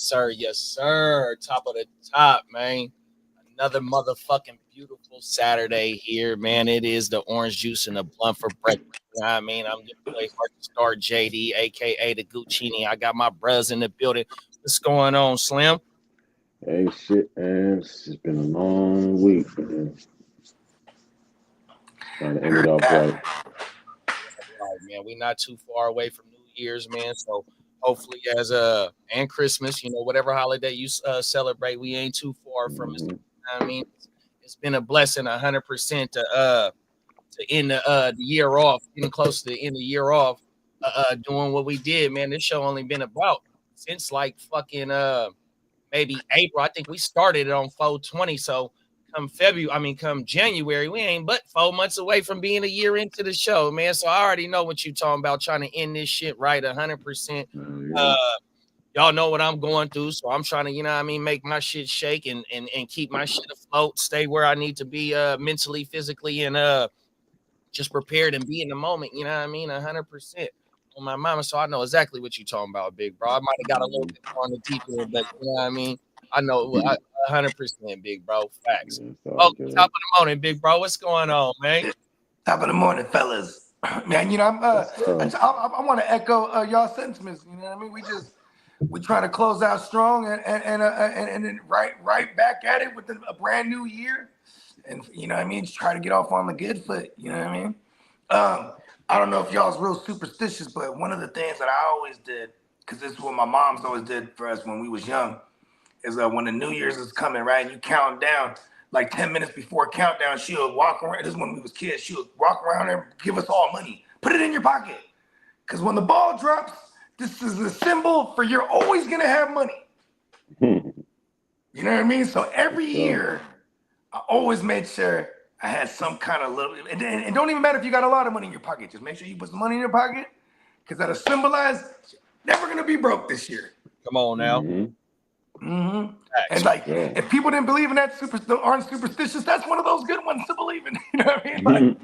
sir. Yes, sir. Top of the top, man. Another motherfucking beautiful Saturday here, man. It is the orange juice and the blunt for breakfast. You know what I mean? I'm your boy, Hard to Start JD, a.k.a. the Guccini. I got my brothers in the building. What's going on, Slim? Hey, shit, man. It's been a long week, man. Trying to end it off right. Right, man. We're not too far away from New Year's, man. So hopefully, as and Christmas, whatever holiday you celebrate, we ain't too far from it. Mm-hmm. You know what I mean, it's been a blessing, 100% to end the year off, getting close to the end of the year off, doing what we did, man. This show only been about since like fucking maybe April. I think we started it on 4/20. So come January, we ain't but 4 months away from being a year into the show, man. So I already know what you talking about, trying to end this shit right 100%. Yeah. Y'all know what I'm going through, so I'm trying to, make my shit shake and keep my shit afloat, stay where I need to be mentally, physically, and just prepared and be in the moment, 100% on my mama. So I know exactly what you talking about, big bro. I might have got a little bit more on the deep end, but you know what I mean? I know 100%, big bro. Facts. Oh, Good. top of the morning, big bro. What's going on, man? Top of the morning, fellas. Man, I want to echo y'all sentiments. You know what I mean? We try to close out strong and then right back at it with a brand new year. And you know what I mean? Just try to get off on the good foot. You know what I mean? I don't know if y'all's real superstitious, but one of the things that I always did, because this is what my mom's always did for us when we was young, is when the New Year's is coming, right? And you count down, like 10 minutes before countdown, she would walk around. This is when we was kids. She would walk around and give us all money. Put it in your pocket. Because when the ball drops, this is a symbol for you're always going to have money. You know what I mean? So every year, I always made sure I had some kind of little, and it don't even matter if you got a lot of money in your pocket. Just make sure you put some money in your pocket, because that'll symbolize you're never gonna be broke this year. Come on now. And if people didn't believe in that, aren't superstitious, that's one of those good ones to believe in. You know what I mean?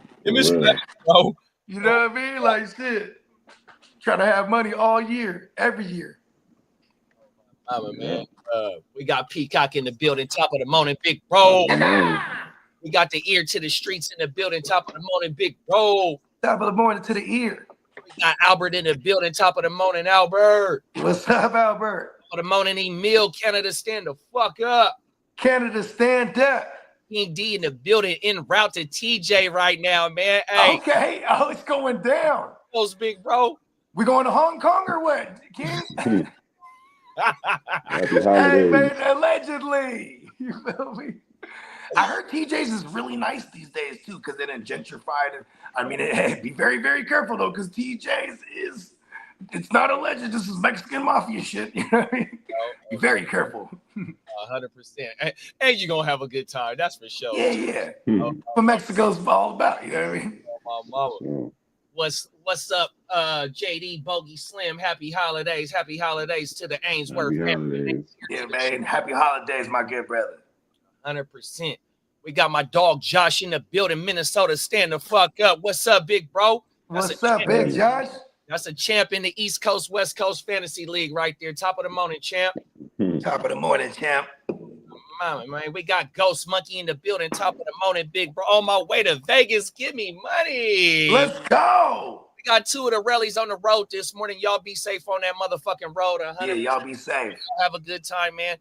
Like, bro. You know what I mean? Like shit. Try to have money all year, every year. Man. We got Peacock in the building, top of the morning, big bro. We got the ear to the streets in the building, top of the morning, big bro. Top of the morning to the ear. We got Albert in the building, top of the morning, Albert. What's up, Albert? Top of the morning, Emil, Canada, stand the fuck up. Canada, stand up. King D in the building, en route to TJ right now, man. Hey. Okay, it's going down. Those big bro. We going to Hong Kong or what, King? Hey, man, allegedly. You feel me? I heard TJ's is really nice these days, too, because they done gentrified it. I mean, be very, very careful, though, because TJ's it's not alleged. This is Mexican mafia shit. You know what I mean? Be very careful. 100%. And you're going to have a good time. That's for sure. Yeah. What Mexico's all about, you know what I mean? My mama. What's up, JD, Bogey, Slim? Happy holidays to the Ainsworth family. Yeah, man. Happy holidays, my good brother. 100%. We got my dog Josh in the building, Minnesota. Stand the fuck up. What's up, big bro? What's up, big Josh? That's a champ in the East Coast, West Coast Fantasy League right there. Top of the morning, champ. Top of the morning, champ. Mama, man, we got Ghost Monkey in the building. Top of the morning, big bro. On my way to Vegas. Give me money. Let's go. We got two of the rallies on the road this morning. Y'all be safe on that motherfucking road. 100%. Yeah, y'all be safe. Have a good time, man.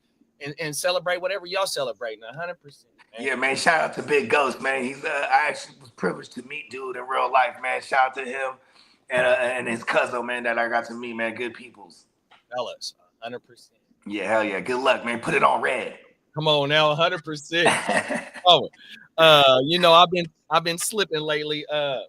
And celebrate whatever y'all celebrating. 100%. Man. Yeah, man. Shout out to Big Ghost, man. He's I actually was privileged to meet dude in real life, man. Shout out to him and his cousin, man, that I got to meet, man. Good peoples. Fellas, 100%. Yeah, hell yeah. Good luck, man. Put it on red. Come on now, 100%. Oh, I've been slipping lately. Orange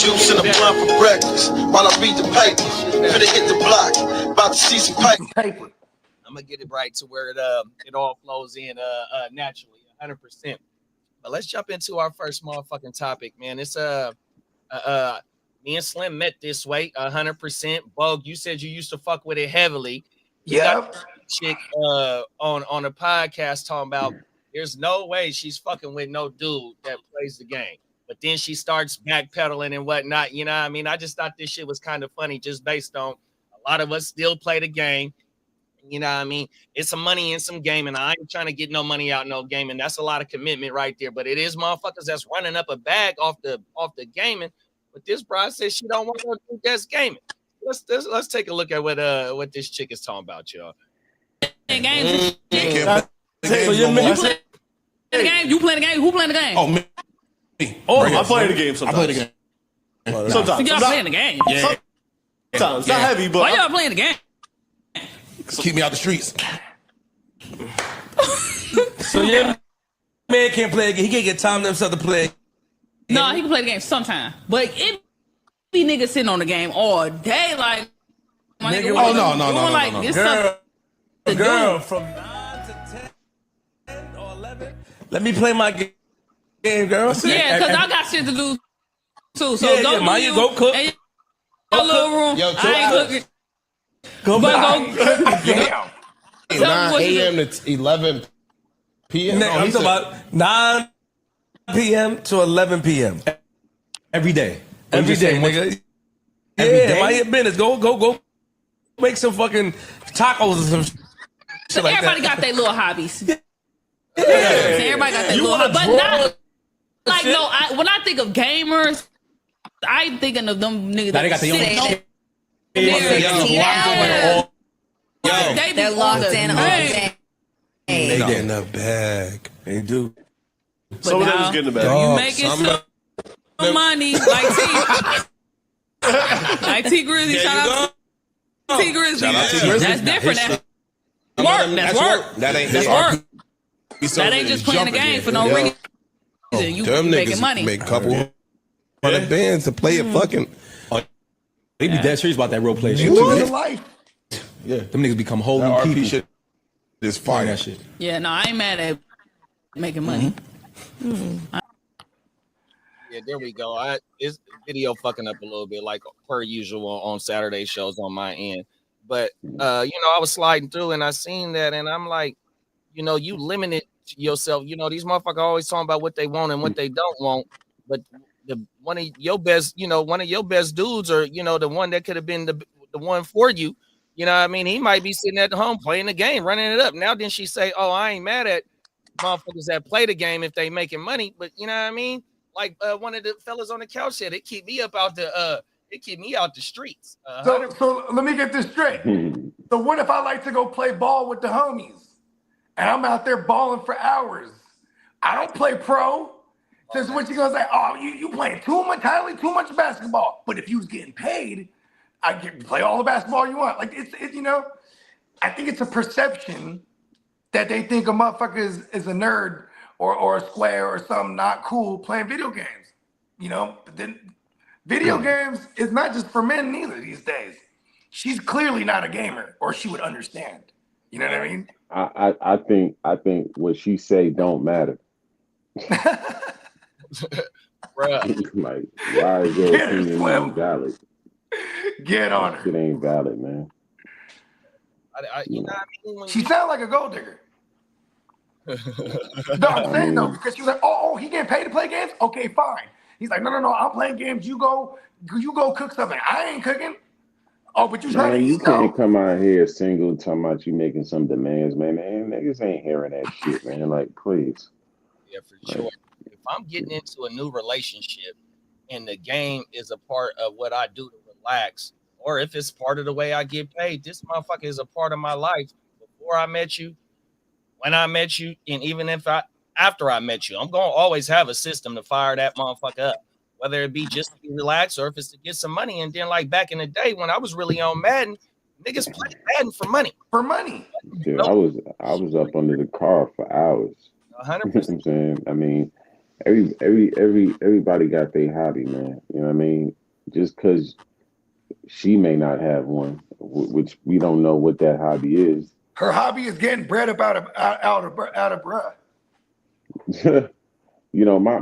juice and a blunt for breakfast while I read the paper. Finna hit the block, about to see some paper. I'm gonna get it right to where it all flows in naturally, 100%. But let's jump into our first motherfucking topic, man. It's me and Slim met this way, 100%. Bug, you said you used to fuck with it heavily. Yeah. Chick on a podcast talking about there's no way she's fucking with no dude that plays the game. But then she starts backpedaling and whatnot. You know what I mean? I just thought this shit was kind of funny just based on a lot of us still play the game. You know what I mean? It's some money in some gaming. I ain't trying to get no money out no gaming. That's a lot of commitment right there. But it is motherfuckers that's running up a bag off the gaming. But this bro says she don't want to do that's gaming. Let's take a look at what this chick is talking about, y'all. Games. So you playing the game? Who playing the game? Oh, me. Oh, I play the game sometimes. I play the game. Sometimes. Y'all playing the game? Yeah. Sometimes. Not heavy, but Why y'all playing the game? Keep me out the streets. So yeah, man can't play a game. He can't get time to himself to play. No, he can play the game sometime. But if be niggas sitting on the game all day, like my nigga, Oh no. It's Girl, from 9 to 10 or 11. Let me play my game, girl. Yeah, because I got shit to do too. So Yeah, go yeah, do Maya, you. go cook. And your little room. Yo, I ain't cooking. Go But back. go. Damn. 9 a.m. to 11 p.m. I'm talking about 9 p.m. to 11 p.m. every day. Every day, nigga. Every day? Mind your business. Go. Make some fucking tacos or some shit like Everybody that. got their little hobbies. Yeah. Everybody got their You little wanna hobbies. But draw not like shit? no. When I think of gamers, I'm thinking of them niggas Now they got that their own sit They're locked in all day. They get in the bag. They do. Some of them is getting the bag. You making some money like T. Like T Grizzly. Shout out to T Grizzly. That's different. That's work. That ain't work. That ain't just playing the game for no reason. You Them making niggas money. make a couple hundred bands to play it fucking. They be dead serious about that role play shit. What too. is life? Yeah, them niggas become whole That new RP people. shit is Playing fire. that shit. Yeah, no, I ain't mad at making money. Yeah, there we go. It's video fucking up a little bit, like per usual on Saturday shows on my end. But I was sliding through and I seen that, and I'm like, you limited yourself. These motherfuckers always talking about what they want and what they don't want. But one of your best dudes, or the one that could have been the one for you. You know what I mean? He might be sitting at home playing the game, running it up. Now then she say, "Oh, I ain't mad at motherfuckers that play the game if they making money." But you know what I mean? Like one of the fellas on the couch said, it keep me out the streets. So let me get this straight. So what if I like to go play ball with the homies and I'm out there balling for hours? I don't play pro. So what you gonna say? Oh, you playing too much basketball. But if you was getting paid, I get play all the basketball you want. Like it's I think it's a perception that they think a motherfucker is a nerd or a square or something not cool playing video games. But then video games is not just for men neither these days. She's clearly not a gamer, or she would understand. You know what I mean? I think what she say don't matter. Bruh. Like, why is your Get her, opinion Slim. even valid? Get on Shit her. ain't valid, man. You know what I mean? She sound like a gold digger. No, I'm saying though, because she was like, oh, he getting paid to play games? Okay, fine. He's like, no, I'm playing games. You go cook something. I ain't cooking. Oh, but you trying to Man, you eat though. can't come out here single talking about you making some demands, man. Niggas ain't hearing that shit, man. Like, please. Yeah, for sure. If I'm getting into a new relationship and the game is a part of what I do to relax, or if it's part of the way I get paid, this motherfucker is a part of my life. Before I met you, when I met you, and even after I met you, I'm gonna always have a system to fire that motherfucker up. Whether it be just to be relaxed or if it's to get some money. And then like back in the day when I was really on Madden, niggas played Madden for money. For money. Dude, I was up under the car for hours. 100%. You know what I'm saying? I mean, everybody got their hobby, man. You know what I mean? Just because she may not have one, which we don't know what that hobby is. Her hobby is getting bread up out of bruh.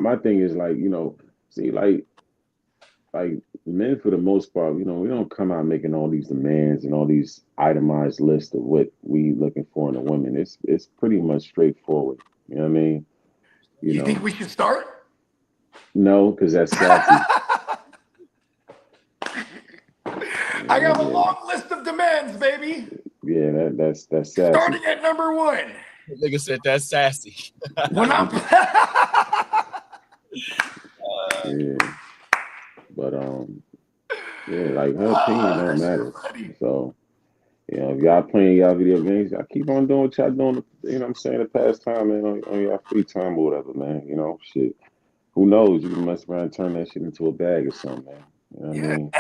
My thing is like, see, like men for the most part, we don't come out making all these demands and all these itemized lists of what we looking for in a woman. It's pretty much straightforward. You know what I mean? You think we should start? No, because that's sassy. I got a long list of demands, baby. Yeah, that's sassy. Starting at number 1. Nigga said that's sassy. When I'm yeah. But yeah, like her opinion don't matter. So, you know, if y'all playing y'all video games, y'all keep on doing what y'all doing, you know what I'm saying, the past time, man, on y'all free time or whatever, man. You know, shit. Who knows? You can mess around and turn that shit into a bag or something, man. You know what I mean?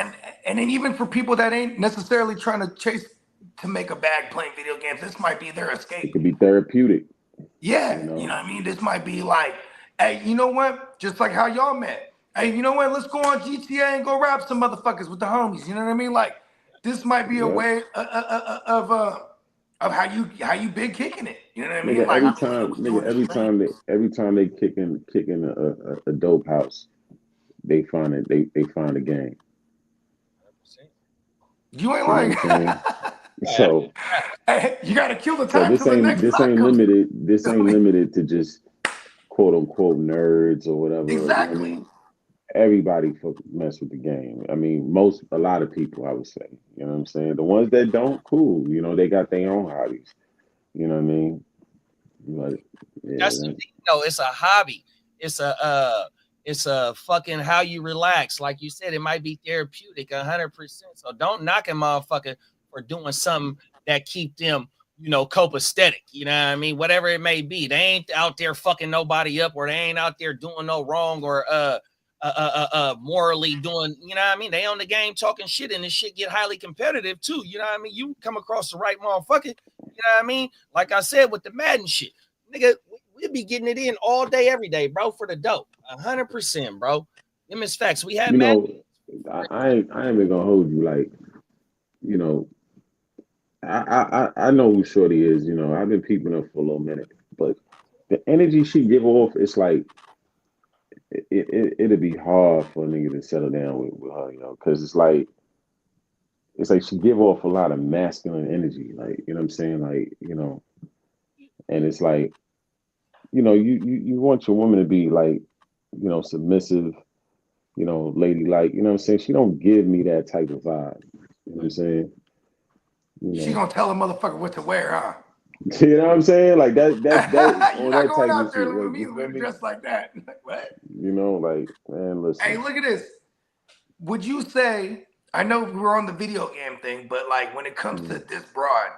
And then even for people that ain't necessarily trying to chase to make a bag playing video games, this might be their escape. It could be therapeutic. Yeah, you know what I mean? This might be like, hey, you know what? Just like how y'all met. Hey, you know what? Let's go on GTA and go rap some motherfuckers with the homies. You know what I mean? Like, this might be a way of how you big kicking it. You know what I mean? Nigga, like, every time they kicking a dope house, they find it. They find a game. You ain't lying. So hey, you got to kill the time. So this ain't limited. This ain't limited to just quote unquote nerds or whatever. Exactly. You know what I mean? Everybody mess with the game. I mean, a lot of people, I would say. You know what I'm saying? The ones that don't, cool. You know, they got their own hobbies. You know what I mean? But yeah, that's the thing, it's a hobby. It's a fucking how you relax. Like you said, it might be therapeutic 100%. So don't knock a motherfucker for doing something that keep them, copacetic. You know what I mean? Whatever it may be. They ain't out there fucking nobody up, or they ain't out there doing no wrong, or morally doing, you know what I mean? They on the game talking shit, and this shit get highly competitive too. You know what I mean? You come across the right motherfucker, you know what I mean? Like I said with the Madden shit, nigga, we'll be getting it in all day, every day, bro, for the dope. 100%, bro. Them is facts. We had Madden. I ain't even gonna hold you, like, I know who Shorty is, I've been peeping her for a little minute, but the energy she give off, it's like it'd be hard for a nigga to settle down with her, because it's like she give off a lot of masculine energy, like, you know what I'm saying, like, and it's like, you want your woman to be like, submissive, ladylike, you know what I'm saying? She don't give me that type of vibe, you know what I'm saying? She gonna tell a motherfucker what to wear, huh? You know what I'm saying? Like that You're not going out there with me dressed like that. What? Like, man, listen. Hey, look at this. Would you say, I know we're on the video game thing, but like when it comes to this broad,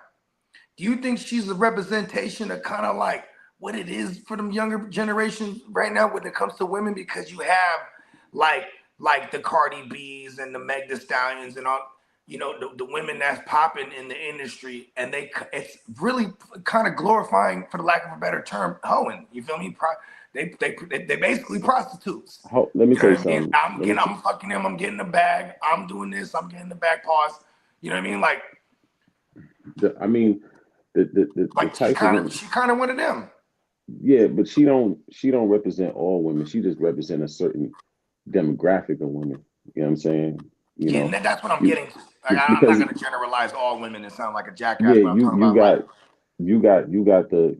do you think she's a representation of kind of like what it is for them younger generations right now when it comes to women? Because you have like the Cardi B's and the Meg Thee Stallions and all, the women that's popping in the industry, and it's really kind of glorifying, for the lack of a better term, hoeing. You feel me? They basically prostitutes. Let me say something. I'm fucking him. I'm getting the bag. I'm doing this. I'm getting the bag. Pause. You know what I mean? Like, the she kind of one of them. Yeah, but she don't represent all women. She just represents a certain demographic of women. You know what I'm saying? That's what I'm getting to. Like, I'm not going to generalize all women and sound like a jackass. Yeah, you got the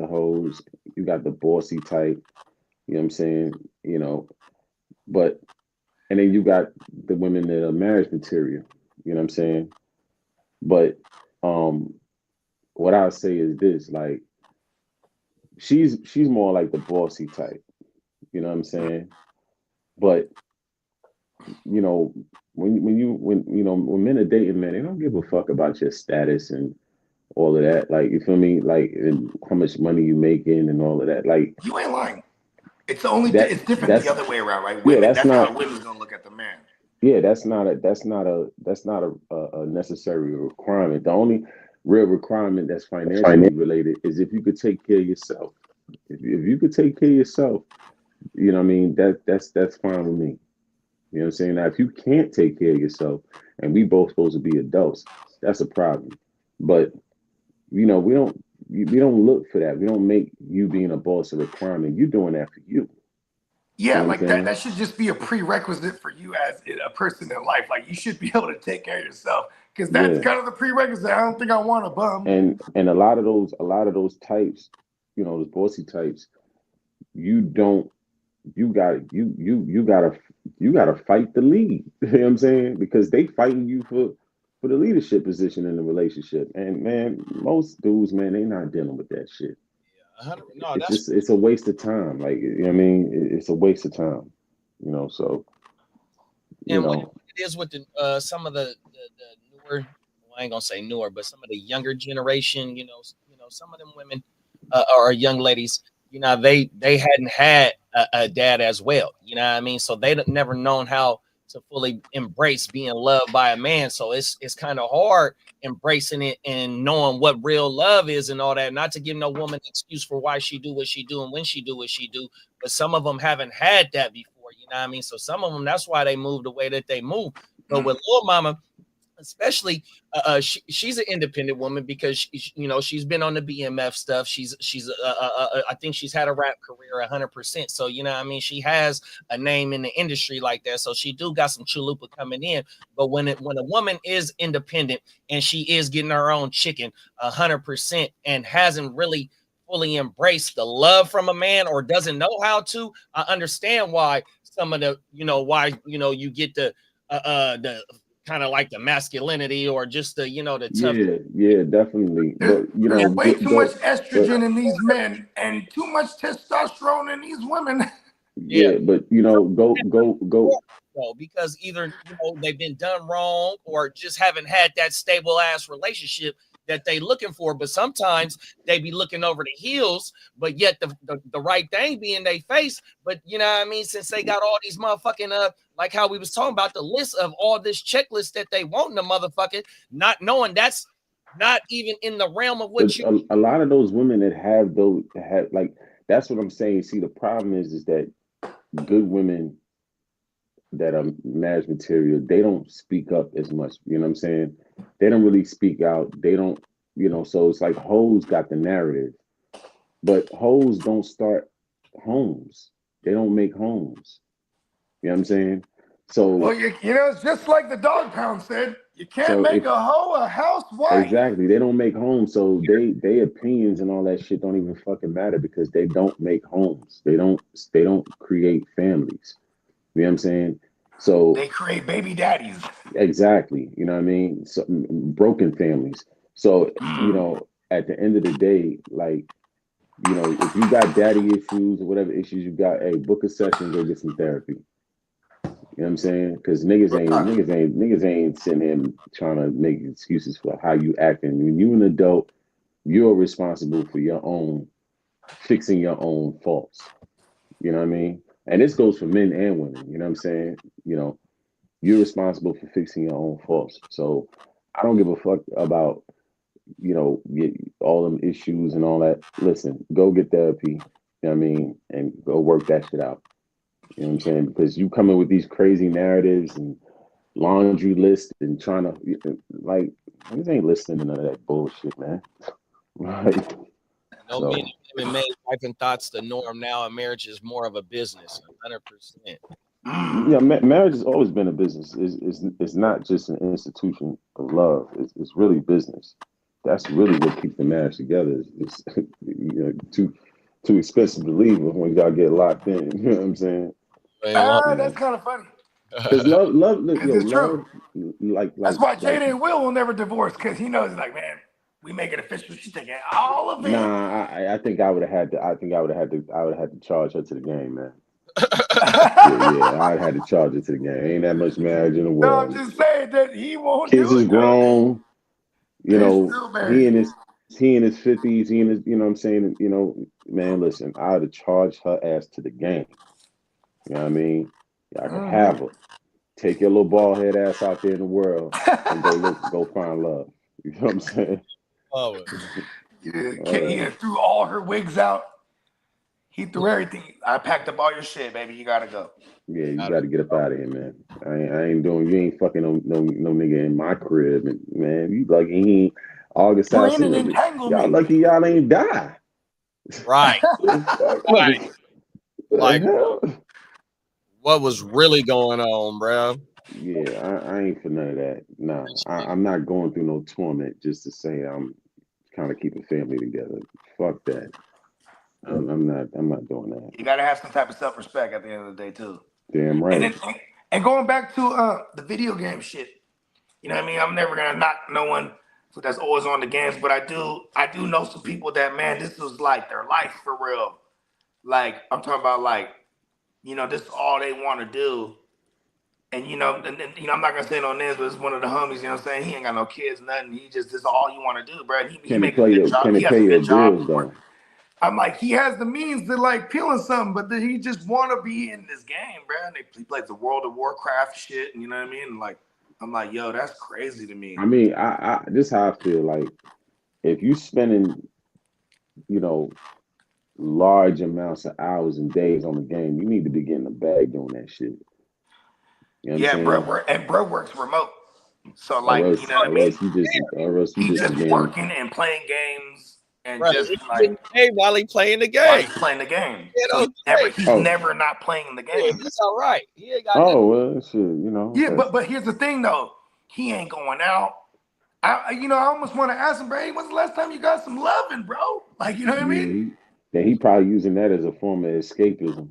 hoes, you got the bossy type. You know what I'm saying? But and then you got the women that are marriage material. You know what I'm saying? But what I would say is this: like, she's more like the bossy type. You know what I'm saying? But when men are dating, man, they don't give a fuck about your status and all of that. Like, you feel me? Like, and how much money you making and all of that. Like, you ain't lying. It's it's different the other way around, right? Women, that's how women's gonna look at the man. Yeah, that's not a necessary requirement. The only real requirement that's financially related is if you could take care of yourself. If you could take care of yourself, you know what I mean? That's fine with me. You know what I'm saying? Now, if you can't take care of yourself, and we both supposed to be adults, that's a problem. But we don't look for that. We don't make you being a boss a requirement. You're doing that for you. Yeah, like that should just be a prerequisite for you as a person in life. Like, you should be able to take care of yourself, because that's kind of the prerequisite. I don't think I want a bum. And a lot of those types, those bossy types, you don't you gotta fight the lead. You know what I'm saying? Because they fighting you for the leadership position in the relationship. And man, most dudes, man, they not dealing with that shit. No, It's that's just it's a waste of time. Like, you know what I mean? It's a waste of time. You know, so you and what know. it is with the some of the newer, well, I ain't gonna say newer, but some of the younger generation, some of them women or young ladies, they hadn't had a dad as well. You know what I mean? So they never known how to fully embrace being loved by a man. So it's kind of hard embracing it and knowing what real love is and all that. Not to give no woman an excuse for why she do what she do and when she do what she do, but some of them haven't had that before. You know what I mean? So some of them, that's why they move the way that they move. But with Lil Mama, especially, she's an independent woman because she's been on the BMF stuff. She's I think she's had a rap career 100%. So you know what I mean, she has a name in the industry like that. So she do got some chalupa coming in. But when a woman is independent and she is getting her own chicken 100% and hasn't really fully embraced the love from a man or doesn't know how to, I understand why some of the you get the kind of like the masculinity or just the the tough. Yeah, definitly. But There's way too much estrogen in these men and too much testosterone in these women. Yeah, but go. Because either they've been done wrong or just haven't had that stable ass relationship that they looking for. But sometimes they be looking over the heels, but yet the right thing be in their face. But you know what I mean? Since they got all these motherfucking like how we was talking about the list of all this checklist that they want in the motherfucking, not knowing that's not even in the realm of what a lot of those women that have like, that's what I'm saying. See, the problem is that good women that are marriage material, they don't speak up as much. You know what I'm saying? They don't really speak out. They don't, so it's like hoes got the narrative, but hoes don't start homes. They don't make homes. You know what I'm saying? So, well, it's just like the dog pound said, you can't make a hoe a housewife. Exactly. They don't make homes. So they opinions and all that shit don't even fucking matter because they don't make homes. They don't create families. You know what I'm saying? So they create baby daddies. Exactly. You know what I mean? So, broken families. So, at the end of the day, like, if you got daddy issues or whatever issues you got, hey, book a session, go get some therapy. You know what I'm saying? Because niggas ain't sitting here trying to make excuses for how you acting. When you an adult, you're responsible for fixing your own faults. You know what I mean? And this goes for men and women. You know what I'm saying? You're responsible for fixing your own faults. So I don't give a fuck about, all them issues and all that. Listen, go get therapy, you know what I mean? And go work that shit out. You know what I'm saying? Because you come in with these crazy narratives and laundry lists and trying to, like, niggas ain't listening to none of that bullshit, man. Right. Men made life and thoughts the norm now, and marriage is more of a business, 100%. Yeah, marriage has always been a business. It's not just an institution of love. It's really business. That's really what keeps the marriage together. It's too expensive to leave when y'all get locked in. You know what I'm saying? That's kind of funny. Because love, it's true. Like that's why Jada and Will never divorce, because he knows, like, man, we make it official. She's taking all of it. Nah, I think I would have had to charge her to the game, man. I'd had to charge her to the game. Ain't that much marriage in the world. No, I'm just saying that he won't. Kids is grown. He in his 50s. He in his, you know what I'm saying? Man, listen, I would have charged her ass to the game. You know what I mean? I can have her. Take your little bald head ass out there in the world and go find love. You know what I'm saying? Oh, he threw all her wigs out. He threw everything. I packed up all your shit, baby. You gotta go. Yeah, you gotta get up out of here, man. I ain't doing. You ain't fucking no nigga in my crib, and man, you lucky he ain't August. Y'all lucky y'all ain't die. Right. Right. Like, what was really going on, bro? Yeah, I ain't for none of that. Nah, I'm not going through no torment just to say I'm trying to keep a family together. Fuck that. I'm not doing that. You gotta have some type of self-respect at the end of the day too. Damn right. And going back to the video game shit, you know what I mean? I'm never gonna knock no one that's always on the games, but I do know some people that, man, this was like their life for real. Like I'm talking about, like, you know, this is all they want to do. And you know, I'm not gonna say no names, but it's one of the homies. You know what I'm saying? He ain't got no kids, nothing. He just, this is all you want to do, bro. He make a good job. He has a good job. I'm like, he has the means to like peeling something, but he just want to be in this game, bro. And he plays the World of Warcraft shit, and you know what I mean? And like, I'm like, yo, that's crazy to me. I mean, I this is how I feel. Like, if you spending, you know, large amounts of hours and days on the game, you need to be getting a bag doing that shit. You know yeah, bro works remote. So like, you know what I mean? He's just working and playing games. And just like, hey, while he playing the game, he's never not playing the game. Yeah, he's all right. He ain't got well, shit, you know. Yeah, but here's the thing though, he ain't going out. I almost want to ask him, bro, hey, when's the last time you got some loving, bro? Like, you know what I mean? He probably using that as a form of escapism.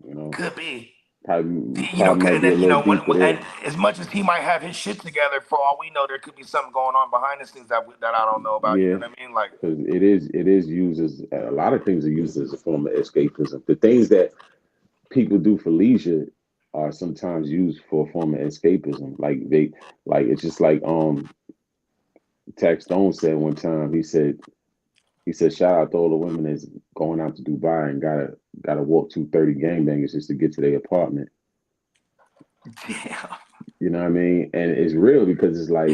You know, could be. Probably and as much as he might have his shit together, for all we know, there could be something going on behind the scenes that I don't know about. Yeah. You know what I mean? Like, because it is used as a lot of things are used as a form of escapism. The things that people do for leisure are sometimes used for a form of escapism. Like it's just like Tax Stone said one time. He said shout out to all the women that's going out to Dubai and gotta walk 230 gangbangers just to get to their apartment. Yeah. You know what I mean? And it's real because it's like,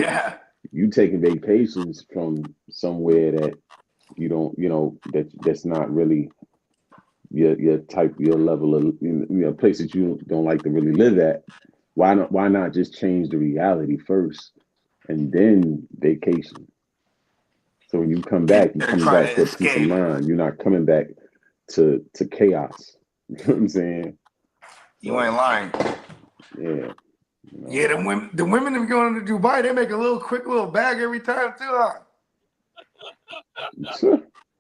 you taking vacations from somewhere that you don't, you know, that's not really your type, your level of, you know, place that you don't like to really live at. Why not just change the reality first and then vacation? So when you come back, you're coming back for peace of mind. You're not coming back to chaos. You know what I'm saying? You ain't lying. Yeah. You know. Yeah, the women that be going to Dubai, they make a quick little bag every time too,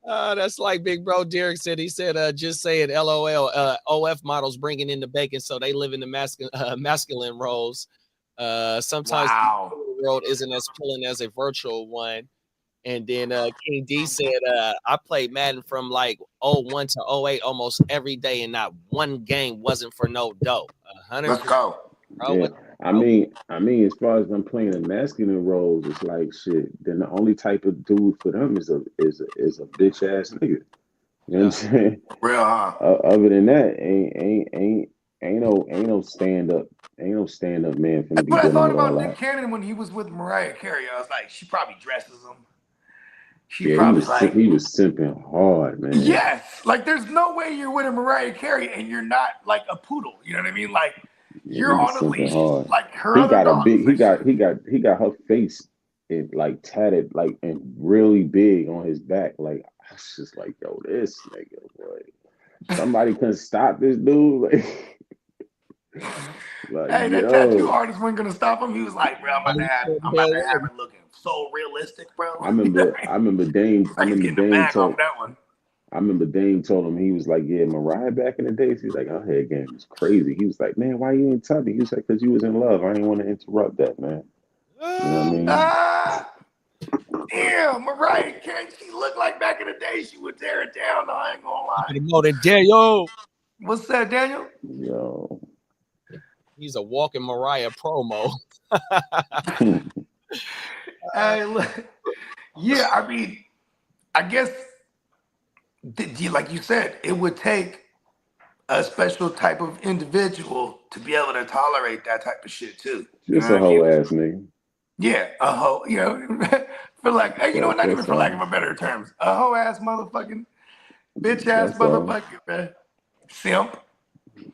huh? That's like Big Bro Derek said. He said, just say it, LOL. OF models bringing in the bacon, so they live in the masculine roles. Sometimes the world isn't as pulling as a virtual one. And then King D said, I played Madden from like 01 to 08 almost every day, and not one game wasn't for no dough. 100%. Let's go. Yeah. I mean, as far as I'm playing the masculine roles, it's like shit. Then the only type of dude for them is a bitch ass nigga. You know what I'm saying? Real, huh? Other than that, ain't no stand up. Ain't no stand up man finna be But I doing thought it all about Nick out. Cannon when he was with Mariah Carey. I was like, she probably dresses him. He was simping hard, man. Yes, like there's no way you're with a Mariah Carey and you're not like a poodle. You know what I mean? Like you're on a leash. Hard. Like her. He got her face like tatted like and really big on his back. Like I was just like, yo, this nigga, boy. Somebody couldn't stop this dude. Like, hey, that tattoo artist wasn't gonna stop him. He was like, bro, I'm about to have it looking so realistic, bro. I remember Dame told that one. I remember Dame told him, he was like, yeah, Mariah back in the days, he's like, her head game was crazy. He was like, man, why you ain't tell me? He was like, because you was in love. I didn't want to interrupt that, man. You know what I mean? Damn, Mariah Carey, she looked like back in the day she would tear it down, though, I ain't gonna lie. More than Daniel. What's that, Daniel? Yo. He's a walking Mariah promo. Hey, look. Yeah, I mean, I guess, like you said, it would take a special type of individual to be able to tolerate that type of shit too. Just a whole ass nigga. Yeah, a hoe, you know, for like, you know, not even for lack of a better terms, a hoe ass motherfucking bitch ass motherfucker, man. Simp.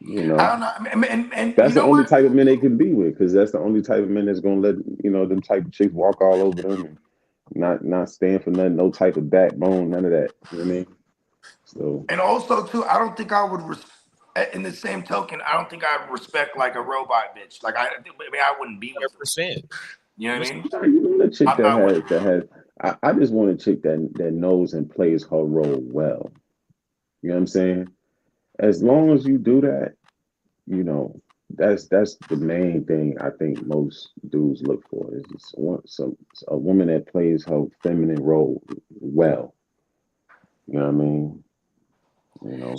You know, I don't know, and that's the only type of men they can be with, because that's the only type of men that's gonna let, you know, them type of chicks walk all over them and not stand for nothing, no type of backbone, none of that. You know what I mean? So, and also too, I don't think I would. In the same token, I don't think I would respect like a robot bitch. Like I wouldn't be 100%. You know what I mean? You know, the chick that has. I just want a chick that knows and plays her role well. You know what I'm saying? As long as you do that, you know, that's the main thing I think most dudes look for is just a woman that plays her feminine role well. You know what I mean? You know.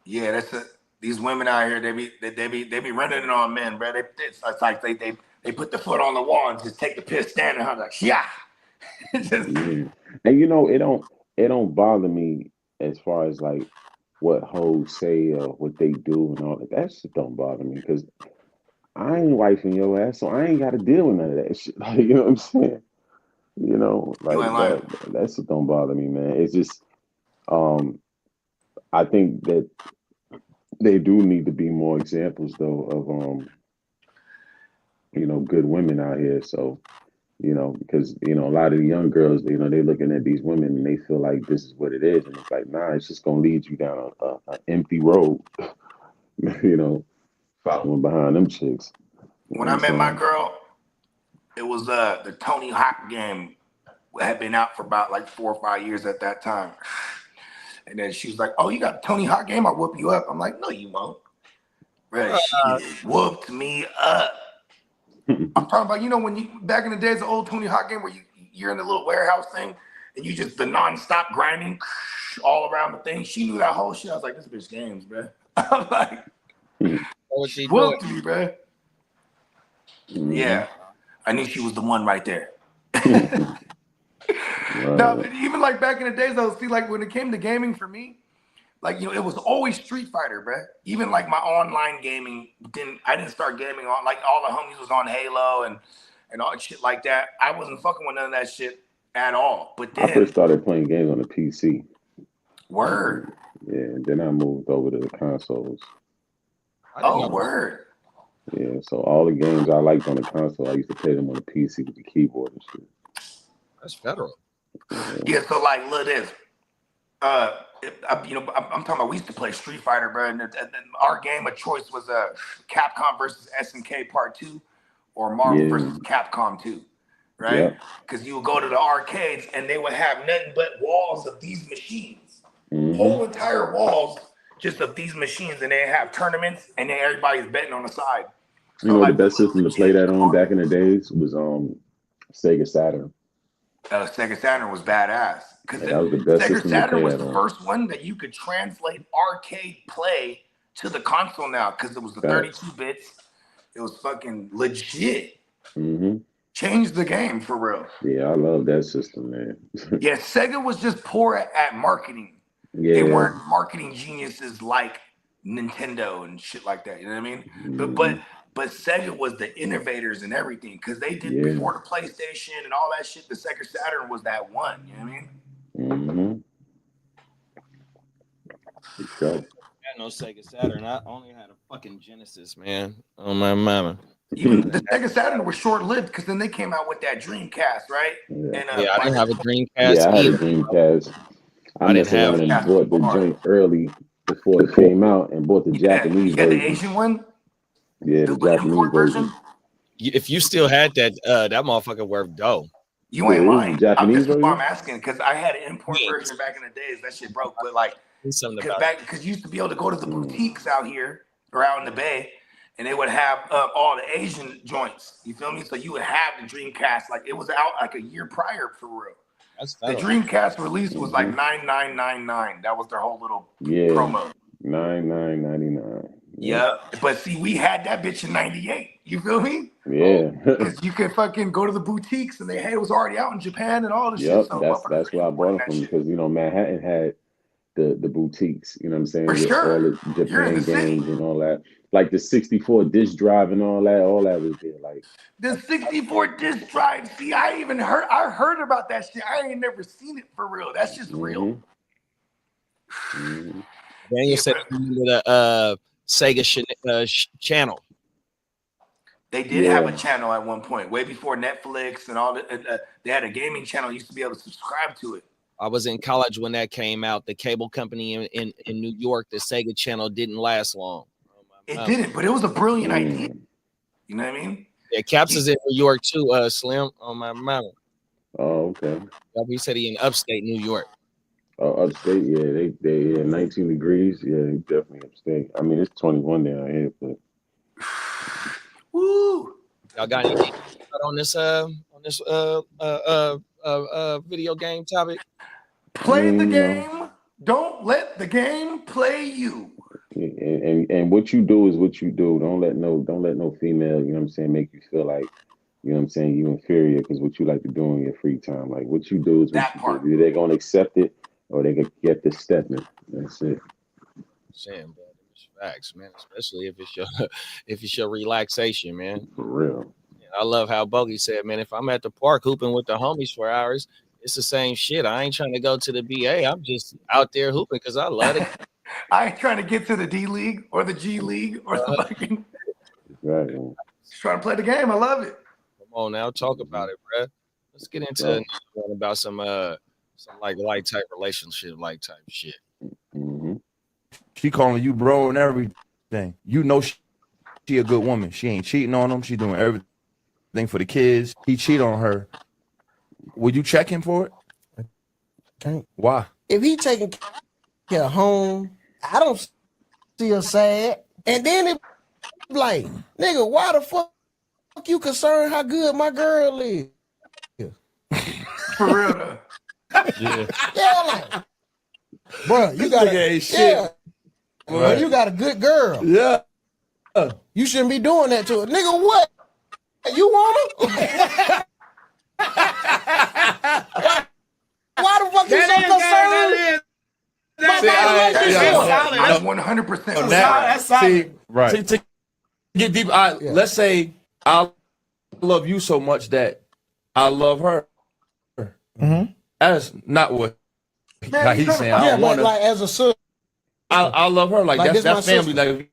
Yeah, that's it. These women out here, they be running it on men, bro. It's like they put the foot on the wall and just take the piss standing. I'm like, yeah. Just, Yeah. And you know, it don't bother me as far as like what hoes say or what they do and all that. That shit don't bother me because I ain't wifing your ass, so I ain't got to deal with none of that shit. Like, you know what I'm saying? You know, you like ain't lying. that shit don't bother me, man. It's just, I think that they do need to be more examples though of you know, good women out here. So, you know, because you know, a lot of the young girls, you know, they looking at these women and they feel like this is what it is, and it's like, nah, it's just gonna lead you down a empty road. You know, following behind them chicks. You know When what I I'm met my saying? girl, it was the Tony Hawk game had been out for about like 4 or 5 years at that time. And then she was like, "Oh, you got a Tony Hawk game? I'll whoop you up." I'm like, "No, you won't." Right? She whooped me up. I'm talking about, you know, when you back in the days, the old Tony Hawk game where you're in the little warehouse thing and you just the nonstop grinding all around the thing. She knew that whole shit. I was like, "This bitch games, bro." I'm like, What she doing? whooped me, bro. Yeah, I knew she was the one right there. No, but even like back in the days, though, see, like when it came to gaming for me, like, you know, it was always Street Fighter, bro. Even like my online gaming I didn't start gaming on, like all the homies was on Halo and all shit like that. I wasn't fucking with none of that shit at all. But I first then, started playing games on the PC. word. Yeah, and then I moved over to the consoles. Oh, word. Yeah, so all the games I liked on the console, I used to play them on the PC with the keyboard and shit. That's federal. Yeah, so like, look at this. You know, I'm talking about we used to play Street Fighter, bro, and our game of choice was Capcom versus SNK Part 2 or Marvel versus Capcom 2, right? Because you would go to the arcades and they would have nothing but walls of these machines, whole entire walls just of these machines, and they have tournaments and then everybody's betting on the side. So you know, like, the best system to play that on back in the days was Sega Saturn. Sega Saturn was badass because that was the best Sega system Saturn to was play the on. first one that you could translate arcade play to the console now because it was the 32 bits. It was fucking legit. Changed the game for real. Yeah, I love that system, man. Yeah, Sega was just poor at marketing. Yeah. They weren't marketing geniuses like Nintendo and shit like that. You know what I mean? But Sega was the innovators and everything because they did before the PlayStation and all that shit. The Sega Saturn was that one. You know what I mean? Sure. I had no Sega Saturn. I only had a fucking Genesis, man. Oh my mama. Even the Sega Saturn was short lived because then they came out with that Dreamcast, right? Yeah, And, I didn't have a Dreamcast. Yeah, I had a Dreamcast. I messed around and bought the joint early before it came out and bought the Japanese version. The Asian one? Yeah, the Japanese version. If you still had that, that motherfucker worth dough. You ain't lying. Japanese That's version? why I'm asking because I had an import version back in the days. That shit broke, but like, because you used to be able to go to the boutiques out here or out in the Bay, and they would have all the Asian joints. You feel me? So you would have the Dreamcast. Like it was out like a year prior for real. The Dreamcast release was like $99.99. That was their whole little promo. $99.99. Yeah, but see, we had that bitch in '98. You feel me? Yeah, because you could fucking go to the boutiques and it was already out in Japan and all this shit. So that's where I bought it from because you know Manhattan had the boutiques. You know what I'm saying? For sure. All the Japan games and all that, like the 64 disc drive and all that was there. Like the 64 disc drive. See, I heard about that shit. I ain't never seen it for real. That's just real. Daniel said the Sega channel. They did have a channel at one point, way before Netflix and all that. They had a gaming channel. You used to be able to subscribe to it. I was in college when that came out. The cable company in New York, the Sega channel, didn't last long. It didn't, but it was a brilliant idea. You know what I mean? Yeah, Caps is in New York too, Slim, on my mama. Oh, okay. He said he in upstate New York. Upstate, yeah, they 19 degrees. Yeah, they definitely upstate. I mean, it's 21 down here, but Woo! Y'all got anything on this video game topic? Play the game. Don't let the game play you. And what you do is what you do. Don't let no female, you know what I'm saying, make you feel like, you know what I'm saying, you inferior because what you like to do in your free time. Like what you do is what you do. They're gonna accept it or they can get the stepping. That's it. Saying, bro, it's facts, man. Especially if it's your relaxation, man. For real. I love how Bogey said, man, if I'm at the park hooping with the homies for hours, it's the same shit. I ain't trying to go to the BA. I'm just out there hooping because I love it. I ain't trying to get to the D League or the G League or the fucking. Right. Just trying to play the game. I love it. Come on now, talk about it, bro. Let's get into about some like light type relationship, like type shit. Mm-hmm. She calling you bro and everything. You know she a good woman. She ain't cheating on him. She doing everything for the kids. He cheat on her. Would you check him for it? Okay. Why? If he taking care of home, I don't see her sad. And then it like, nigga, why the fuck you concerned how good my girl is? For real though. Yeah. Yeah, like, bro, you got bro, you got a good girl. Yeah. You shouldn't be doing that to her. Nigga, what? You want her? Why the fuck you so concerned? I'm 100%. That's solid. Right. To get deep, let's say I love you so much that I love her. Mm-hmm. That's not what he's saying. I don't want to. Like as a son, I love her. Like that's family. Like if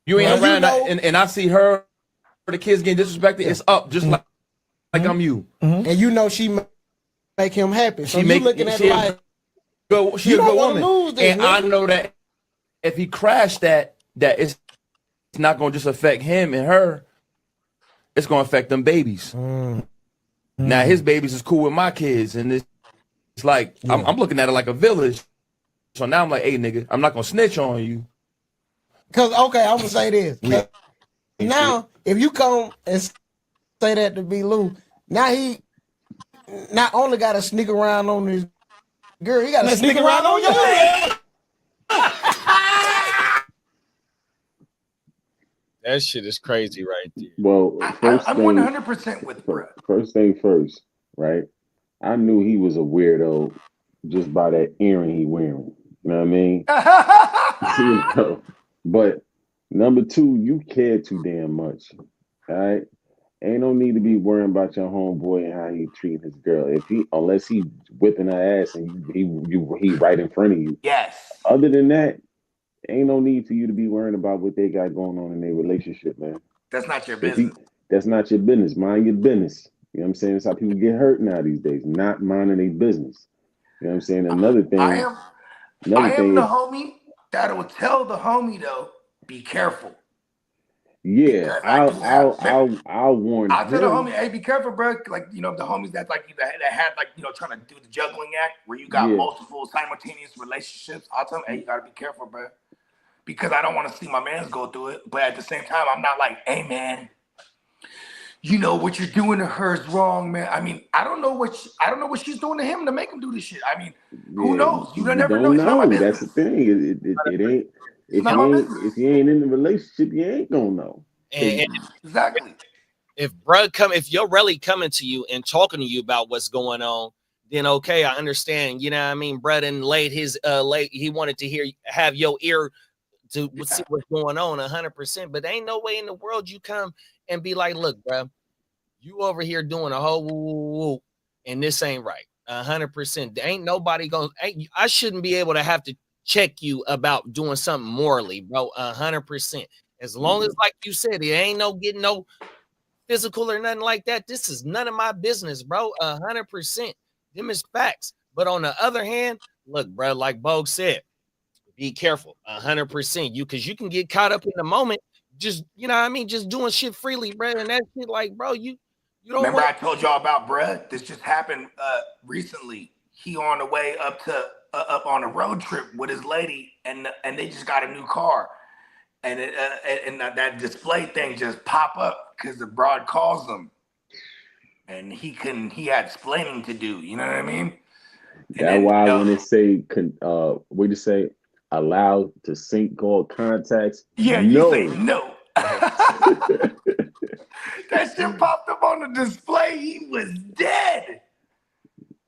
you ain't around, and I see her, the kids getting disrespected. It's up, just like I'm you. Mm-hmm. And you know she make him happy. So you looking at it like. She's a good woman, and I know that if he crashed that it's not gonna just affect him and her. It's gonna affect them babies. Now his babies is cool with my kids, and it's like I'm looking at it like a village. So now I'm like, hey nigga, I'm not gonna snitch on you. Cause okay, I'm gonna say this. Now, if you come and say that to B. Lou, now he not only got to sneak around on his girl, he got to sneak around on your head. That shit is crazy right there. Well, I'm 100% with Brett. First thing first, right? I knew he was a weirdo just by that earring he wearing. You know what I mean? You know? But number two, you care too damn much. All right? Ain't no need to be worrying about your homeboy and how he treat his girl. Unless he whipping her ass and he right in front of you. Yes. Other than that, ain't no need for you to be worrying about what they got going on in their relationship, man. That's not your business. That's not your business. Mind your business. You know what I'm saying? That's how people get hurt now these days. Not minding their business. You know what I'm saying? Another thing. I am the homie that will tell the homie though, be careful. Yeah, I'll warn. I'll tell the homie, hey, be careful, bro. Like, you know, the homies that like that had like, you know, trying to do the juggling act where you got multiple simultaneous relationships. I'll tell them, hey, you gotta be careful, bro. Because I don't want to see my mans go through it. But at the same time, I'm not like, hey man, you know what you're doing to her is wrong, man. I mean, I don't know what she's doing to him to make him do this shit. I mean, who knows? You never know. It's not my business. That's the thing. It ain't. If you ain't in the relationship, you ain't gonna know. And exactly. If you're really coming to you and talking to you about what's going on, then okay, I understand. You know what I mean? Brendan laid his he wanted to have your ear to see what's going on 100%. But there ain't no way in the world you come and be like, look, bro, you over here doing a whole woo, and this ain't right. 100%. Ain't nobody going. I shouldn't be able to have to check you about doing something morally, bro. 100%. As long as, like you said, it ain't no getting no physical or nothing like that. This is none of my business, bro. 100%. Them is facts. But on the other hand, look, bro, like Bogue said, be careful. 100%. Because you can get caught up in the moment, just, you know what I mean, just doing shit freely, bro. And that shit, like, bro, you don't remember I told y'all about Brett? This just happened recently. He on the way up to up on a road trip with his lady, and they just got a new car, and that display thing just pop up because the broad calls him, and he had explaining to do. You know what I mean? That's why when they say we just say allowed to sync all contacts. Yeah, no. You say no. That shit popped up on the display. He was dead.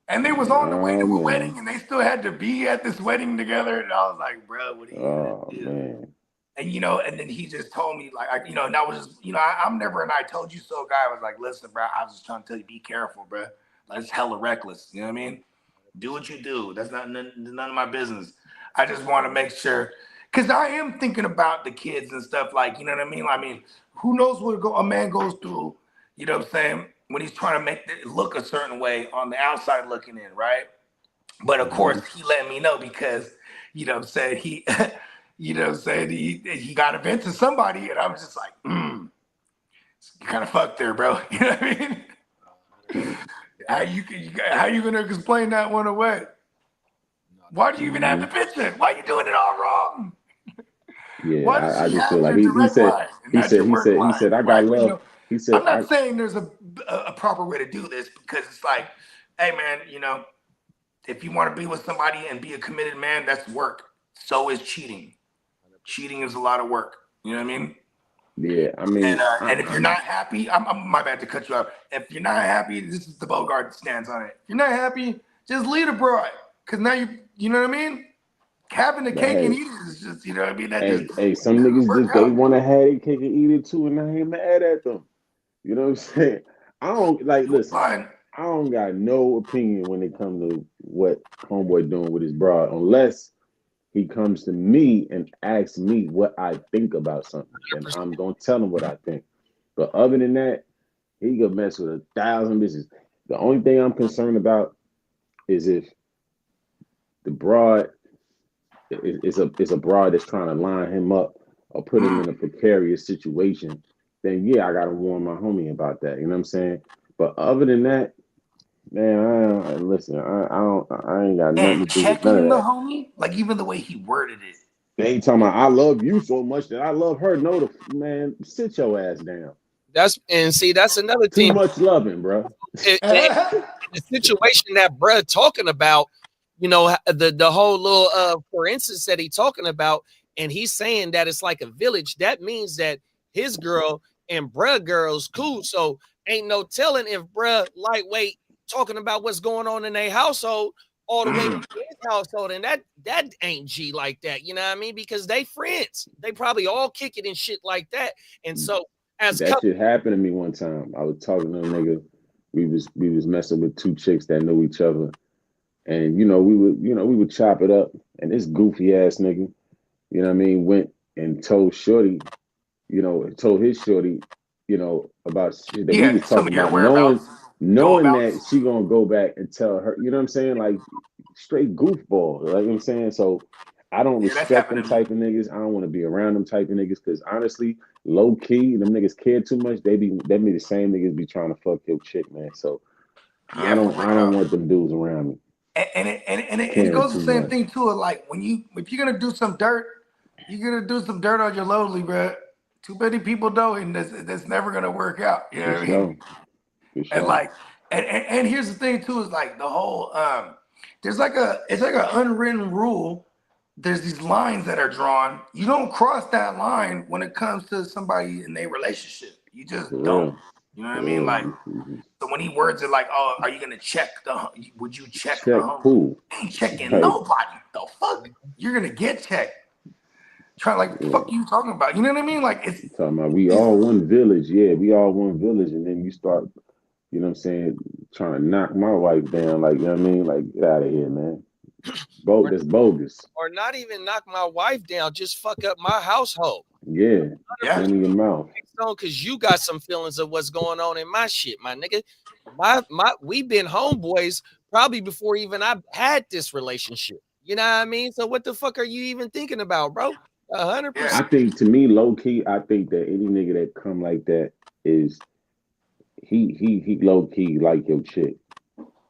And they was on the way to a wedding, and they still had to be at this wedding together. And I was like, bro, what are you gonna do? Man. And and then he just told me, like, and that was just, I'm never an I told you so guy. I was like, listen, bro, I was just trying to tell you, be careful, bro. Like, it's hella reckless. You know what I mean? Do what you do. That's none of my business. I just want to make sure, because I am thinking about the kids and stuff, like, you know what I mean? I mean, who knows what a man goes through, you know what I'm saying, when he's trying to make it look a certain way on the outside looking in, right? But of course, he let me know because, you know what I'm saying, he, you know what I'm saying, he got a vent to somebody, and I was just like, you kind of fucked there, bro. You know what I mean? How you gonna explain that one away? Why do you even have the picture? Why are you doing it all wrong? Yeah, I just feel like he said, I got love. He said, I'm not saying there's a proper way to do this, because it's like, hey man, if you want to be with somebody and be a committed man, that's work. So is cheating. Cheating is a lot of work. You know what I mean? Yeah, I mean, and if you're not happy, I'm my bad to cut you off. If you're not happy, this is the Bogard stance on it. If you're not happy, just leave the bride, because now you know what I mean? Having the cake and eat it is just, you know what I mean? That some niggas just they want to have their cake and eat it too, and I ain't mad at them. You know what I'm saying? I don't listen. I don't got no opinion when it comes to what homeboy doing with his broad, unless he comes to me and asks me what I think about something, and I'm gonna tell him what I think. But other than that, he could mess with 1,000 bitches. The only thing I'm concerned about is if the broad is a broad that's trying to line him up or put him in a precarious situation, then yeah, I gotta warn my homie about that. You know what I'm saying? But other than that, man, I ain't got nothing to do with none of that. Homie, like even the way he worded it. They ain't talking about I love you so much that I love her. No, man, sit your ass down. That's another thing. Too much loving, bro. The situation that bruh talking about, the whole little for instance that he talking about, and he's saying that it's like a village. That means that his girl and bruh girl's cool. So ain't no telling if bruh lightweight talking about what's going on in their household all the way to his household, and that ain't G like that. You know what I mean? Because they friends. They probably all kick it and shit like that. And so that shit happened to me one time. I was talking to a nigga. We was messing with two chicks that knew each other. And we would chop it up. And this goofy ass nigga, you know what I mean, went and told Shorty, told his Shorty, about shit that we was talking about, knowing that she gonna go back and tell her, you know what I'm saying? Like straight goofball. Like I'm saying. So I don't respect them type of niggas. I don't want to be around them type of niggas, because honestly, low key, them niggas care too much. They be the same niggas be trying to fuck your chick, man. So I don't want them dudes around me. And it goes the same thing too. Like if you're gonna do some dirt, you're gonna do some dirt on your lonely, bro. Too many people know, and that's never gonna work out. You know what I mean? Sure. And here's the thing too, is like the whole it's like an unwritten rule. There's these lines that are drawn. You don't cross that line when it comes to somebody in a relationship. You just don't. You know what I mean? Like, so when he words it like, "Oh, are you gonna check would you check the home?" Who? Ain't checking nobody. The fuck? You're gonna get checked. Trying fuck you talking about? You know what I mean? Like it's talking about we all one village. Yeah, we all one village, and then you start, you know what I'm saying, trying to knock my wife down. Like, you know what I mean? Like, get out of here, man. That's bogus. Or not even knock my wife down, just fuck up my household. Yeah. In your mouth. Because you got some feelings of what's going on in my shit, my nigga. We been homeboys probably before even I had this relationship. You know what I mean? So what the fuck are you even thinking about, bro? 100%. I think, to me, low key, I think that any nigga that come like that is he low key like your chick.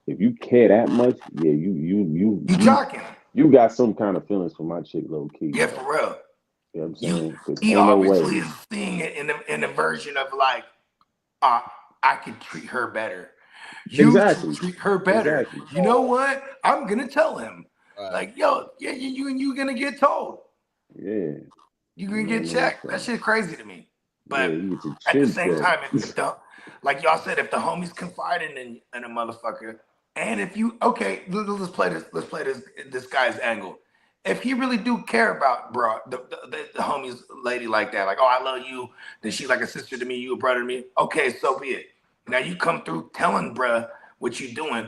If you care that much, yeah, you jocking. you got some kind of feelings for my chick, low key. Yeah, for real. You know what I'm saying? He ain't obviously no way. is seeing it in a version of like, I could treat her better. You should treat her better. Exactly. You know what? I'm gonna tell him. Like, yo, yeah, you gonna get told. Yeah. You gonna get checked. That shit crazy to me. But yeah, at the same time, if the, like y'all said, if the homies confiding in a motherfucker, and if you let's play this guy's angle. If he really do care about bro, the homies lady like that, like, oh, I love you, then she's like a sister to me, you a brother to me. Okay, so be it. Now you come through telling bruh what you doing.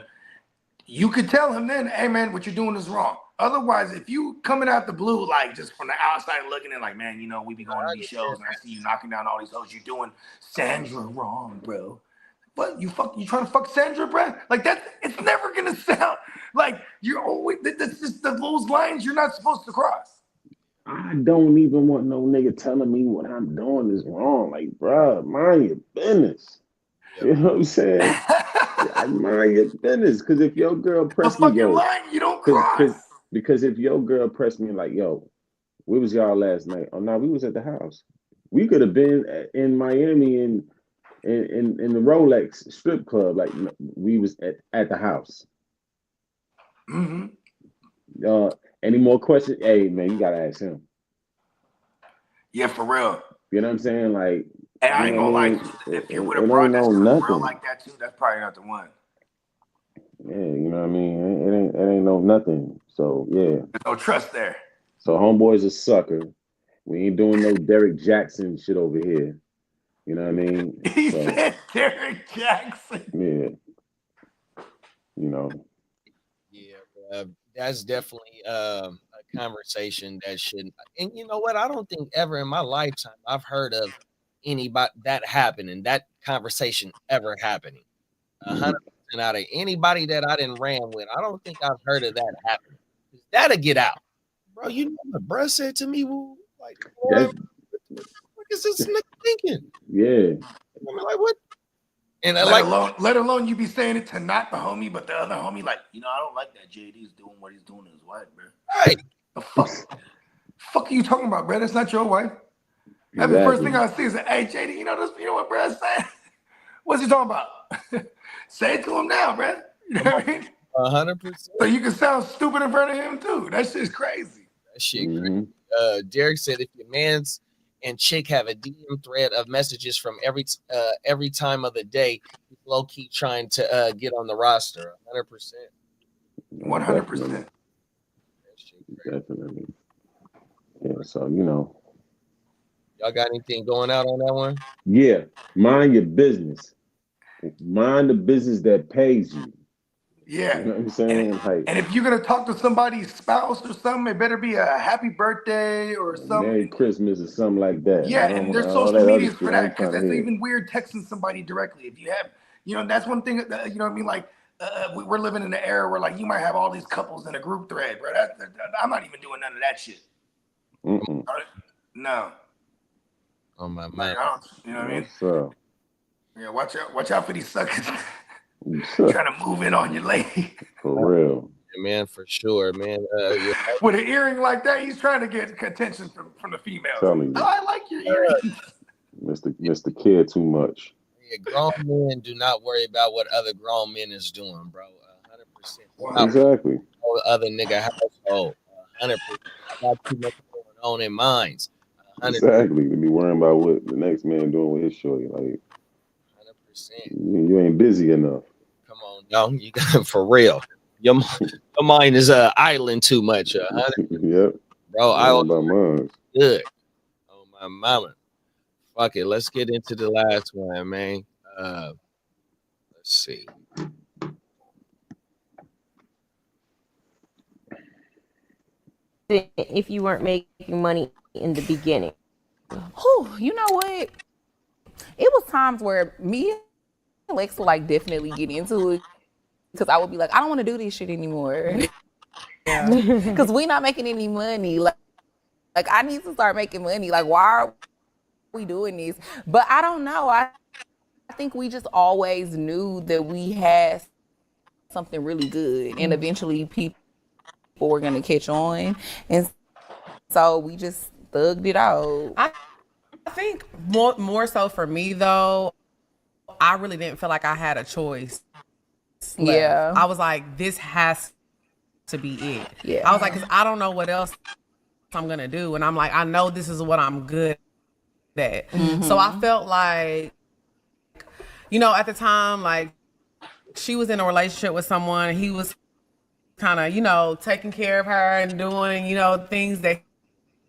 You could tell him then, hey man, what you're doing is wrong. Otherwise, if you coming out the blue, like just from the outside looking in, like, man, you know, we be going to these shows and I see you knocking down all these hoes, you doing Sandra wrong, bro. What you trying to fuck Sandra, bro? Like that, it's never gonna sound like you're always. That's just those lines you're not supposed to cross. I don't even want no nigga telling me what I'm doing is wrong. Like, bro, mind your business. You know what I'm saying? Mind your business. Because if your girl press me, yo, line you don't cross. Because if your girl pressed me like, yo, where was y'all last night? Oh no, we was at the house. We could have been in Miami in the Rolex strip club. Like we was at the house. Mm-hmm. Any more questions? Hey man, you gotta ask him. Yeah, for real. You know what I'm saying? Like, and I ain't gonna lie, if you're with a broad that's real like that too, that's probably not the one. Yeah, you know what I mean? It ain't no nothing. So yeah. There's no trust there. So homeboy's a sucker. We ain't doing no Derek Jackson shit over here. You know what I mean? He said Derek Jackson. Yeah. You know. Yeah, that's definitely a conversation that shouldn't. And you know what? I don't think ever in my lifetime I've heard of anybody that happening, that conversation ever happening. 100% out of anybody that I didn't ran with, I don't think I've heard of that happening. That'll get out, bro. You know what bruh said to me? Like, what is this nigga thinking? Yeah. I mean, like what? And let alone you be saying it to not the homie, but the other homie, like, you know, I don't like that JD's doing what he's doing to his wife, bro. Right. The fuck are you talking about, bro? That's not your wife. Exactly. The first thing I see is, hey, JD, you know what Brad's saying? What's he talking about? Say it to him now, bro. You know what I mean? 100%. So you can sound stupid in front of him too. That shit's crazy. That shit crazy. Derek said if your man's and chick have a DM thread of messages from every time of the day, low key trying to get on the roster. 100%. 100%. Definitely. Yeah. So you know. Y'all got anything going out on that one? Yeah. Mind your business. Mind the business that pays you. Yeah. You know what I'm saying? And if you're gonna talk to somebody's spouse or something, it better be a happy birthday or something. Merry Christmas or something like that. Yeah, and there's social medias for that because it's even weird texting somebody directly. If you have, you know, that's one thing. You know what I mean? Like we're living in an era where like you might have all these couples in a group thread, bro. I'm not even doing none of that shit. No. Oh my man. You know what I mean? Yeah, watch out for these suckers. Trying to move in on your lady. For real. Yeah, man, for sure, man. With an earring like that, he's trying to get attention from the females. Oh, I like your earrings. Mr. Care too much. Yeah, grown men do not worry about what other grown men is doing, bro. 100%. Exactly. Other nigga household. 100%. Not too much going on in minds. 100%. Exactly. To be worrying about what the next man doing with his shorty, like 100%. You ain't busy enough. Come on, no, you got for real. Your mind is idling too much. Yep, bro. I about mine. Good. Oh my mama. Fuck it. Let's get into the last one, man. Let's see. If you weren't making money in the beginning. You know what? It was times where me and Lex would like definitely get into it because I would be like, I don't want to do this shit anymore. Because we not making any money. Like I need to start making money. Like, why are we doing this? But I don't know. I think we just always knew that we had something really good, and eventually people were gonna catch on, and so we just thugged it out. I think more so for me though, I really didn't feel like I had a choice. Yeah. I was like, this has to be it. Yeah. I was like, because I don't know what else I'm gonna do, and I'm like, I know this is what I'm good at. So I felt like, at the time, like she was in a relationship with someone, and he was kind of, taking care of her and doing, things that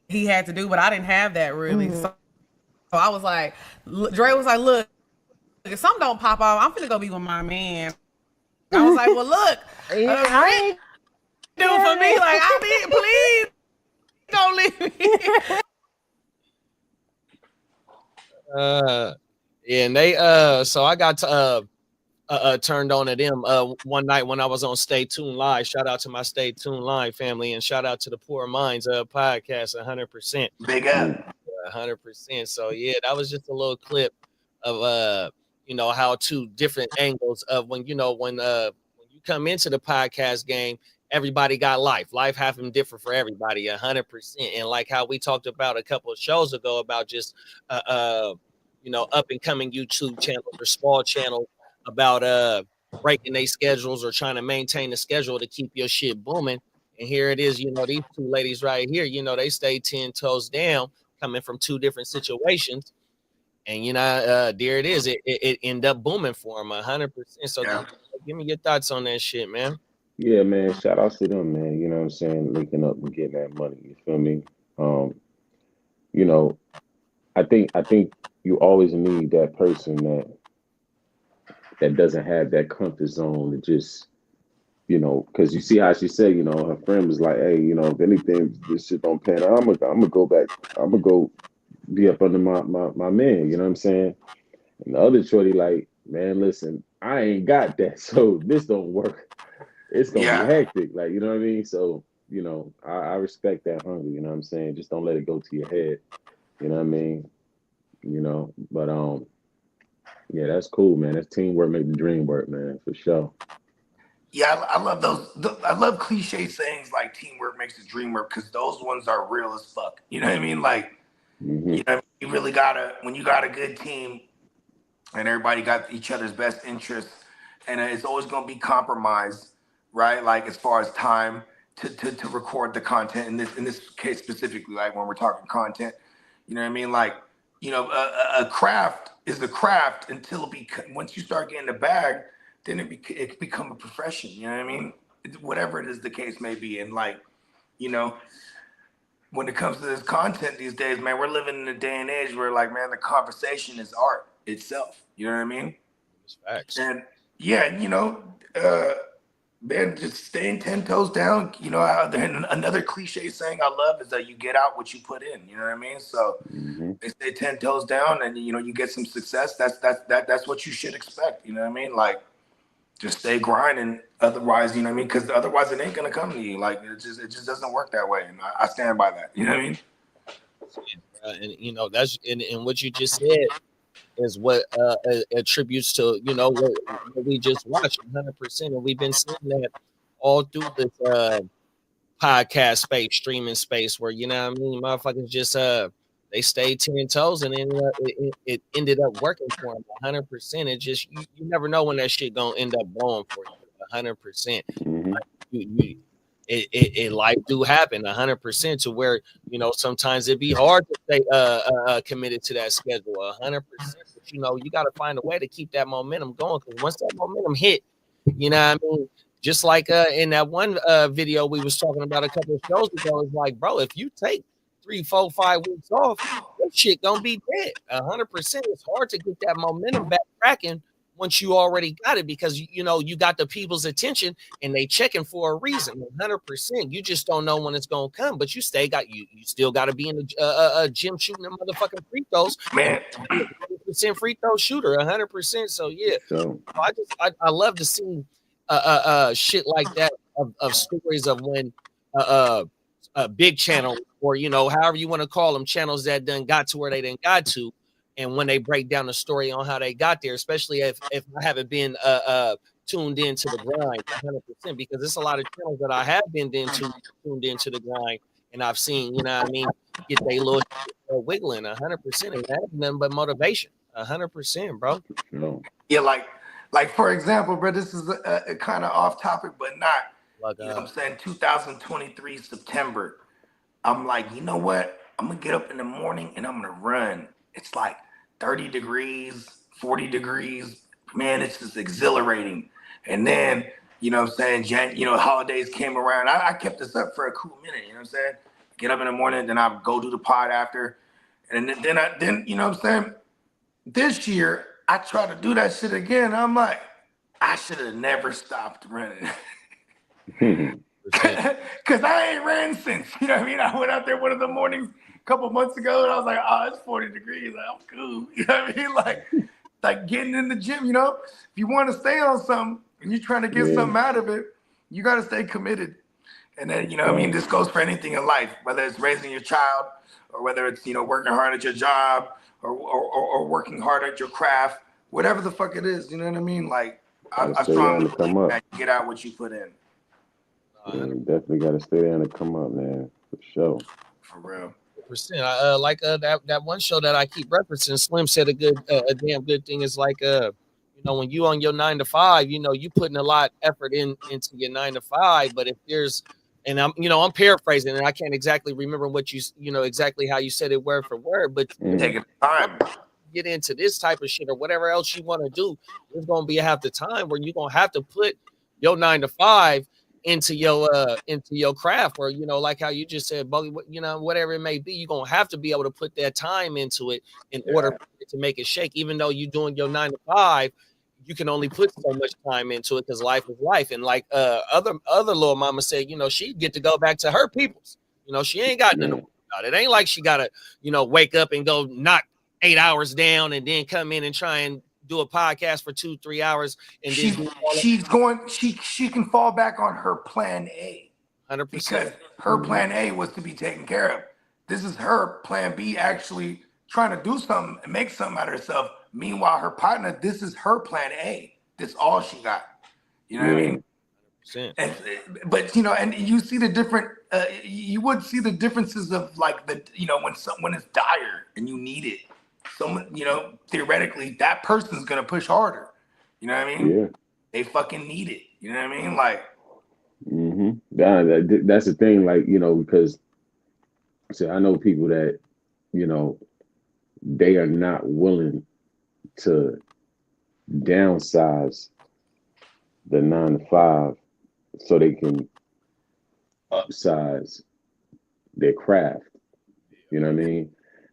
he had to do, but I didn't have that really. So I was like, Dre was like, look, if something don't pop off, I'm finna go be with my man. I was like, well, look, I ain't do for me, like, please don't leave me. Yeah, and they so I got turned on to them one night when I was on Stay Tuned Live. Shout out to my Stay Tuned Live family, and shout out to the Poor Minds podcast 100%. Big up. 100%. So yeah, that was just a little clip of how two different angles of when you come into the podcast game, everybody got life happened different for everybody 100%. And like how we talked about a couple of shows ago about just up and coming YouTube channels or small channels about breaking their schedules or trying to maintain the schedule to keep your shit booming. And here it is, these two ladies right here, they stay 10 toes down, coming from two different situations. And there it is. It ended up booming for them 100%. So give me your thoughts on that shit, man. Yeah, man. Shout out to them, man. You know what I'm saying? Linking up and getting that money. You feel me? I think you always need that person that doesn't have that comfort zone to just, because you see how she said, her friend was like, hey, if anything, this shit don't pan out, I'm gonna go back. I'm gonna go be up under my man. You know what I'm saying? And the other shorty like, man, listen, I ain't got that, so this don't work. It's gonna be hectic, like, you know what I mean? So, I respect that hunger, you know what I'm saying? Just don't let it go to your head, you know what I mean? But yeah, that's cool, man. That's teamwork make the dream work, man, for sure. Yeah, I love those. I love cliche sayings like teamwork makes the dream work, because those ones are real as fuck. You know what I mean? Like, you really gotta, when you got a good team and everybody got each other's best interests, and it's always gonna be compromised, right? Like as far as time to record the content in this case specifically, like when we're talking content, you know what I mean? Like, a craft is a craft until once you start getting the bag, then it become a profession. You know what I mean? Whatever it is the case may be, and like, when it comes to this content these days, man, we're living in a day and age where, like, man, the conversation is art itself. You know what I mean? It's facts. And yeah, man, just staying 10 toes down. Another cliche saying I love is that you get out what you put in. You know what I mean? So they stay 10 toes down, and you get some success. That's what you should expect. You know what I mean? Like, just stay grinding. Otherwise, you know what I mean? Because otherwise, it ain't gonna come to you. Like, it just doesn't work that way, and I stand by that. You know what I mean? And that's and what you just said is what attributes to what we just watched 100%, and we've been seeing that all through this podcast space, streaming space, where motherfuckers just they stayed 10 toes, and then it ended up working for them 100%. It just you never know when that shit gonna end up blowing for you 100%. It life do happen 100% to where sometimes it'd be hard to stay committed to that schedule 100%. But you got to find a way to keep that momentum going, because once that momentum hit, just like in that one video we was talking about a couple of shows ago, it's like, bro, if you take 3, 4, 5 weeks off, that shit gonna be dead 100%. It's hard to get that momentum back tracking once you already got it, because you got the people's attention and they checking for a reason 100%. You just don't know when it's gonna come, but you still got to be in the gym shooting them motherfucking free throws, man. 100% free throw shooter 100%. So yeah, I love to see shit like that of stories of when a big channel, or however you want to call them, channels that done got to where they didn't got to, and when they break down the story on how they got there, especially if I haven't been tuned into the grind 100% because there's a lot of channels that I have been tuned into the grind and I've seen, you know what I mean, get they little wiggling 100%, and that is nothing but motivation 100%, bro. No. Yeah, like for example, bro, this is a kind of off topic, but not. You know what I'm saying? 2023 September. I'm like, you know what? I'm gonna get up in the morning and I'm gonna run. It's like 30 degrees, 40 degrees. Man, it's just exhilarating. And then, you know what I'm saying, holidays came around. I kept this up for a cool minute, you know what I'm saying? Get up in the morning, then I go do the pod after. And then you know what I'm saying? This year, I try to do that shit again. I'm like, I should have never stopped running. Because I ain't ran since, you know what I mean? I went out there one of the mornings a couple months ago and I was like, oh, it's 40 degrees. Like, I'm cool. You know what I mean? Like getting in the gym, you know? If you want to stay on something and you're trying to get something out of it, you got to stay committed. And then, you know what I mean? This goes for anything in life, whether it's raising your child or whether it's, you know, working hard at your job or working hard at your craft, whatever the fuck it is, you know what I mean? Like, I strongly believe that you get out what you put in. Yeah, you definitely got to stay there and come up, man, for sure. For real. Like that one show that I keep referencing, Slim said a damn good thing is like you know, when you on your 9 to 5, you know, you putting a lot of effort into your 9 to 5, but if there's, and I'm paraphrasing and I can't exactly remember what you know exactly how you said it word for word, but take time. Get into this type of shit or whatever else you want to do, there's gonna be half the time where you're gonna have to put your 9 to 5 into your craft, or you know, like how you just said, Bogey, you know, whatever it may be, you're gonna have to be able to put that time into it in order for it to make it shake. Even though you're doing your 9 to 5, you can only put so much time into it because life is life. And like other little mama said, you know, she get to go back to her peoples. You know, she ain't got nothing to worry about. It ain't like she gotta, you know, wake up and go knock 8 hours down and then come in and try and do a podcast for 2-3 hours, and she can fall back on her plan A 100%, because her plan A was to be taken care of. This is her plan B, actually trying to do something and make something out of herself. Meanwhile, her partner, this is her plan A. This is all she got. You know what I mean? 100%. But you know, and you see the different. You would see the differences of like the, you know, when it's dire and you need it. Someone, you know, theoretically, that person's gonna push harder. You know what I mean? Yeah. They fucking need it. You know what I mean? Like, that's the thing. Like, you know, because I know people that, you know, they are not willing to downsize the 9 to 5 so they can upsize their craft. You know what I mean?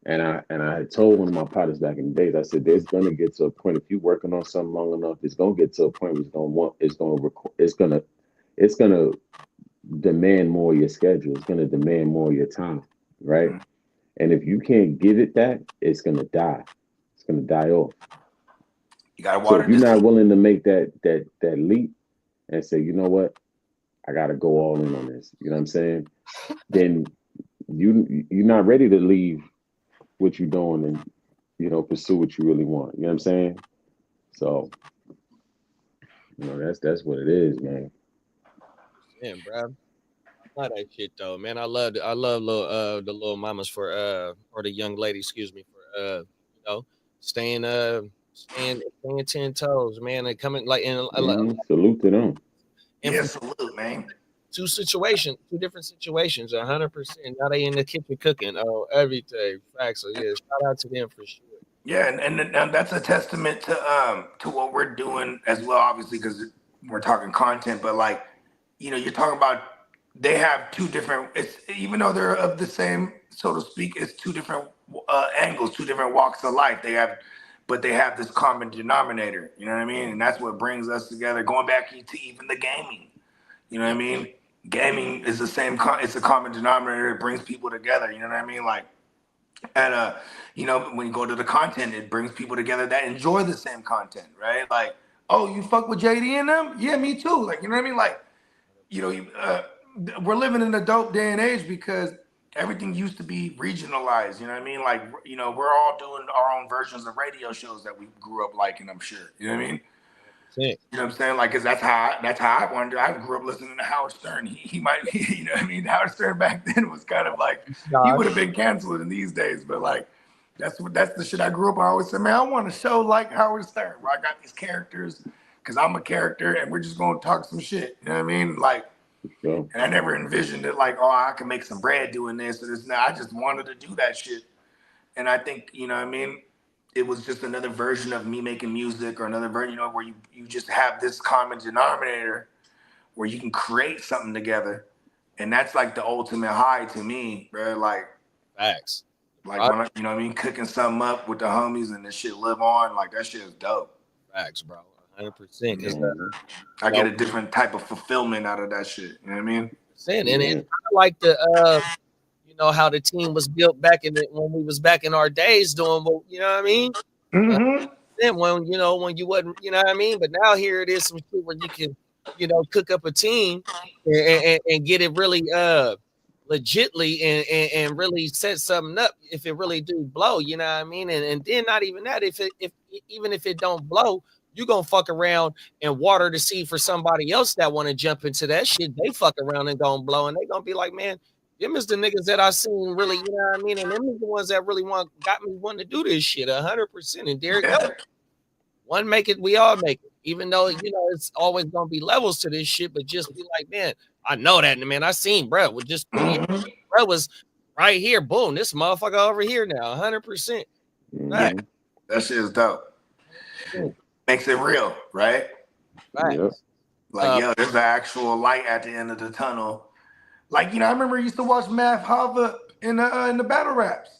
And I had told one of my partners back in the days, I said, there's gonna get to a point, if you're working on something long enough, it's gonna get to a point where it's gonna demand more of your schedule. It's gonna demand more of your time, right? And if you can't give it that, it's gonna die. It's gonna die off. You gotta water. So if you're not willing to make that leap and say, you know what, I gotta go all in on this. You know what I'm saying? Then you're not ready to leave what you're doing and, you know, pursue what you really want. You know what I'm saying? So, you know, that's what it is, man. Yeah, bro. I love that shit though, man. I love the little mamas for or the young lady, excuse me, for you know, staying 10 toes, man, and coming like in salute to them. Yeah, salute, man. Two different situations, 100%. Now they in the kitchen cooking, everything. Facts. So yeah, shout out to them for sure. Yeah, and that's a testament to what we're doing as well, obviously, because we're talking content. But like, you know, you're talking about they have two different. It's even though they're of the same, so to speak, it's two different angles, two different walks of life. They have this common denominator. You know what I mean? And that's what brings us together. Going back to even the gaming. You know what I mean? Gaming is the same. It's a common denominator. It brings people together. You know what I mean? Like, and you know, when you go to the content, it brings people together that enjoy the same content, right? Like, oh, you fuck with JD and them? Yeah, me too. Like, you know what I mean? Like, you know, we're living in a dope day and age because everything used to be regionalized. You know what I mean? Like, you know, we're all doing our own versions of radio shows that we grew up liking, I'm sure. You know what I mean? 100%. You know what I'm saying? Like, cause that's how I wanted to. I grew up listening to Howard Stern. He might, you know what I mean? Howard Stern back then was kind of like, he would have been canceled in these days, but like, that's the shit I grew up on. I always said, man, I want a show like Howard Stern where I got these characters because I'm a character and we're just going to talk some shit. You know what I mean? Like, and I never envisioned it like, oh, I can make some bread doing this or this. Now I just wanted to do that shit. And I think, you know what I mean? It was just another version of me making music or another version, you know, where you just have this common denominator where you can create something together. And that's like the ultimate high to me, bro. Like, facts. Like, when I, you know what I mean? Cooking something up with the homies and this shit live on. Like, that shit is dope. Facts, bro. 100%. I get a different type of fulfillment out of that shit. You know what I mean? And I like the, you know, how the team was built back when we was back in our days doing what, you know what I mean? Then when, you know, when you wasn't, you know what I mean? But now here it is, some shit where you can, you know, cook up a team and get it really legitly and really set something up if it really do blow, you know what I mean? And then not even that, even if it don't blow, you gonna fuck around and water the seed for somebody else that want to jump into that shit. They fuck around and gonna blow, and they gonna be like, man, them is the niggas that I seen really, you know what I mean? And them is the ones that really got me wanting to do this shit 100%. And there it goes. One make it, we all make it. Even though, you know, it's always gonna be levels to this shit, but just be like, man, I know that, man. I seen bro with just bro was right here. Boom, this motherfucker over here now, 100%. Right. That shit is dope. Makes it real, right? Right. Like, yo, there's an actual light at the end of the tunnel. Like, you know, I remember I used to watch Math Hava in the battle raps.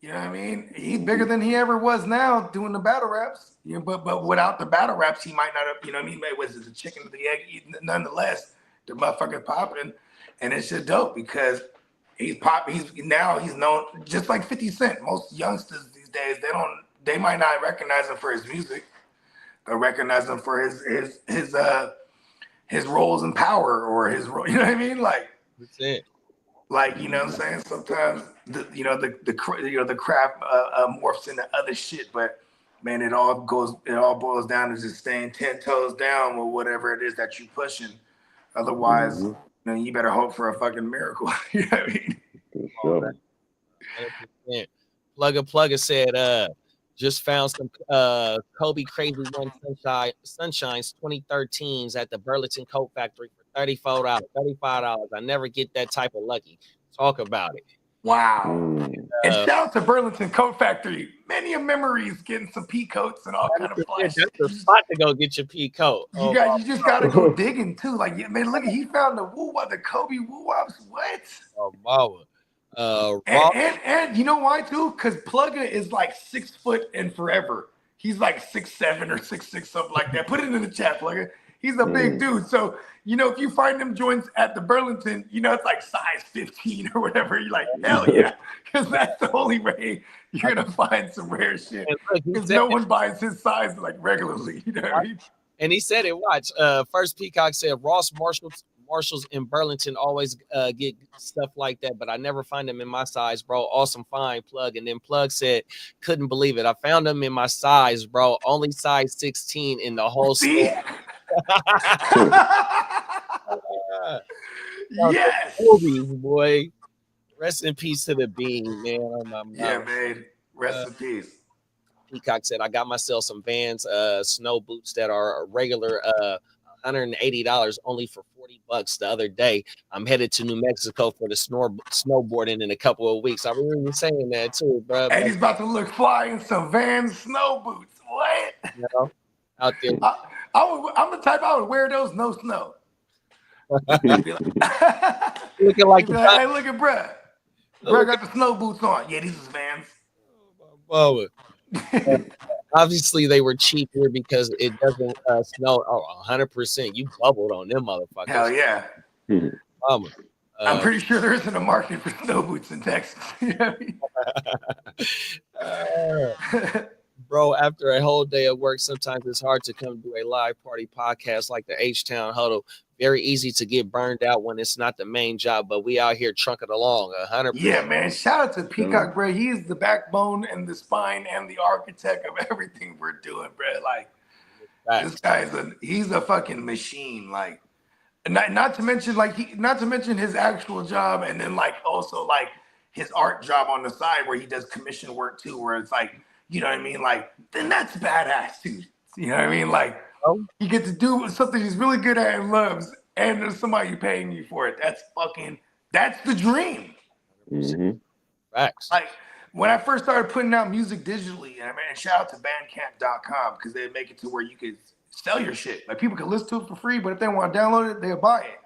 You know what I mean? He's bigger than he ever was now doing the battle raps. You know, but without the battle raps, he might not have, you know what I mean? Maybe was it the chicken or the egg? Nonetheless, the motherfucker popping. And it's just dope because he's known just like 50 Cent. Most youngsters these days, they might not recognize him for his music. They'll recognize him for his roles in power or his role, you know what I mean? Like, that's it. Like, you know what I'm saying? Sometimes the craft morphs into other shit, but man, it all boils down to just staying 10 toes down with whatever it is that you're pushing. Otherwise, you know, you better hope for a fucking miracle. You know what I mean? Plugger said, just found some Kobe Crazy One Sunshines 2013s at the Burlington Coat Factory for $34, $35. I never get that type of lucky. Talk about it. Wow. And shout out to Burlington Coat Factory. Many memories getting some pea coats and all kind of fun. That's the spot to go get your pea coat. You just gotta go digging too. Like, yeah, man, look, he found the the Kobe woo-wops. What? Oh, mama. And you know why too? Because Plugger is like 6 foot and forever. He's like 6'7" or 6'6", something like that. Put it in the chat, Plugger. He's a big dude. So, you know, if you find them joints at the Burlington, you know, it's like size 15 or whatever. You're like, hell yeah. Because that's the only way you're going to find some rare shit. Because no one buys his size like regularly. You know what I mean? And he said it, watch. First Peacock said, Ross Marshalls in Burlington always get stuff like that, but I never find them in my size, bro. Awesome find, Plug. And then Plug said, couldn't believe it. I found them in my size, bro. Only size 16 in the whole store. Yes, boy. Rest in peace to the Bean, man. Man. Rest in peace. Peacock said, I got myself some Vans snow boots that are a regular $180 only for $40 the other day. I'm headed to New Mexico for the snowboarding in a couple of weeks. I remember you saying that too, bro. And he's about to look fly in some Vans snow boots. What? You know, out there. I'm the type I would wear those, no snow. Looking like hey, look at bruh. Bruh got the snow boots on. Yeah, these is Vans. Oh, obviously they were cheap here because it doesn't snow. 100%. You bubbled on them motherfuckers. Hell yeah. I'm pretty sure there isn't a market for snow boots in Texas. You know what I mean? Bro, after a whole day of work, sometimes it's hard to come to a live party podcast like the H-Town Huddle. Very easy to get burned out when it's not the main job, but we out here trunking along 100%. Yeah, man. Shout out to Peacock, bro. He is the backbone and the spine and the architect of everything we're doing, bro. Like, This guy's he's a fucking machine. Like, not to mention not to mention his actual job, and then like also like his art job on the side where he does commission work too, where it's like, you know what I mean? Like, then that's badass too. You know what I mean? Like, you get to do something he's really good at and loves, and there's somebody paying you for it. That's the dream. Mm-hmm. Facts. Like, when I first started putting out music digitally, and shout out to bandcamp.com, because they make it to where you could sell your shit. Like, people can listen to it for free, but if they want to download it, they'll buy it.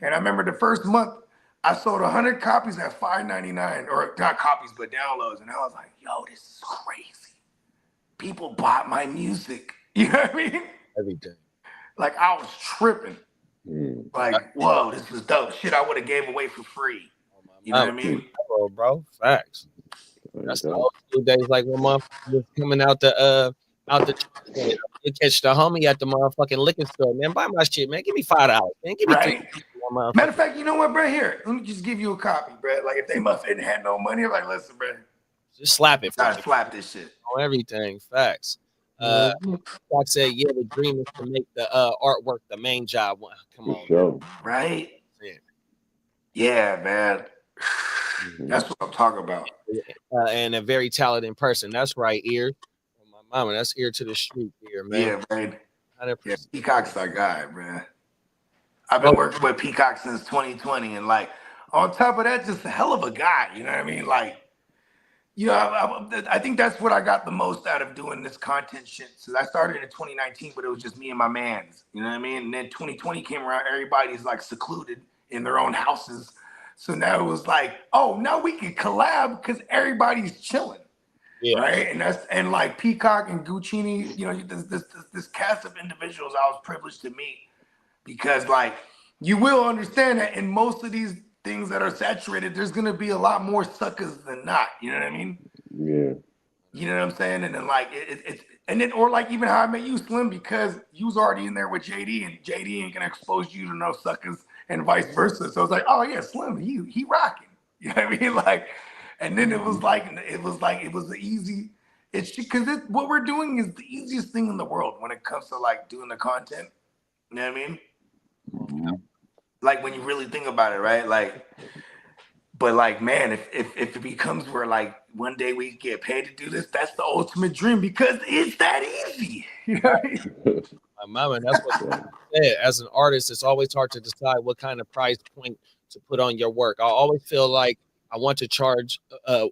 And I remember the first month, I sold 100 copies at $5.99, or not copies, but downloads. And I was like, yo, this is crazy. People bought my music. You know what I mean? Everything. Like, I was tripping. Like, whoa, this is dope. Shit I would have gave away for free. You know what I mean? Bro, facts. That's the old school days, like when motherfuckers was coming out the you catch the homie at the motherfucking liquor store, man. Buy my shit, man. Give me $5, man. Give me $3. Matter of fact, you know what, bro? Here, let me just give you a copy, bro. Like, if they must have had no money, I'm like, listen, bro. Just slap it. Gotta slap this shit. On everything. Facts. Like I said, yeah, the dream is to make the artwork the main job. Come on. Sure. Right? Yeah, man. That's what I'm talking about. And a very talented person. That's right, ear. My mama, that's ear to the street here, man. Yeah, man. 100%. Yeah, Peacock's our guy, man. I've been working with Peacock since 2020, and like on top of that, just a hell of a guy. You know what I mean? Like, you know, I think that's what I got the most out of doing this content shit. So I started in 2019, but it was just me and my mans. You know what I mean? And then 2020 came around, everybody's like secluded in their own houses. So now it was like, oh, now we can collab because everybody's chilling. Yeah. Right. And like Peacock and Guccini, you know, this cast of individuals I was privileged to meet, because like you will understand that in most of these things that are saturated, there's gonna be a lot more suckers than not. You know what I mean? Yeah. You know what I'm saying? And then like it's and then, or like even how I met you, Slim, because you was already in there with JD, and JD ain't gonna expose you to no suckers, and vice versa. So it's like, oh yeah, Slim, he rocking. You know what I mean? Like, and then it was the easy. It's because what we're doing is the easiest thing in the world when it comes to like doing the content. You know what I mean? Mm-hmm. Like when you really think about it, right? Like, but like, man, if it becomes where like one day we get paid to do this, that's the ultimate dream because it's that easy. You know what I mean? My mama, that's what I said. As an artist, it's always hard to decide what kind of price point to put on your work. I always feel like I want to charge. I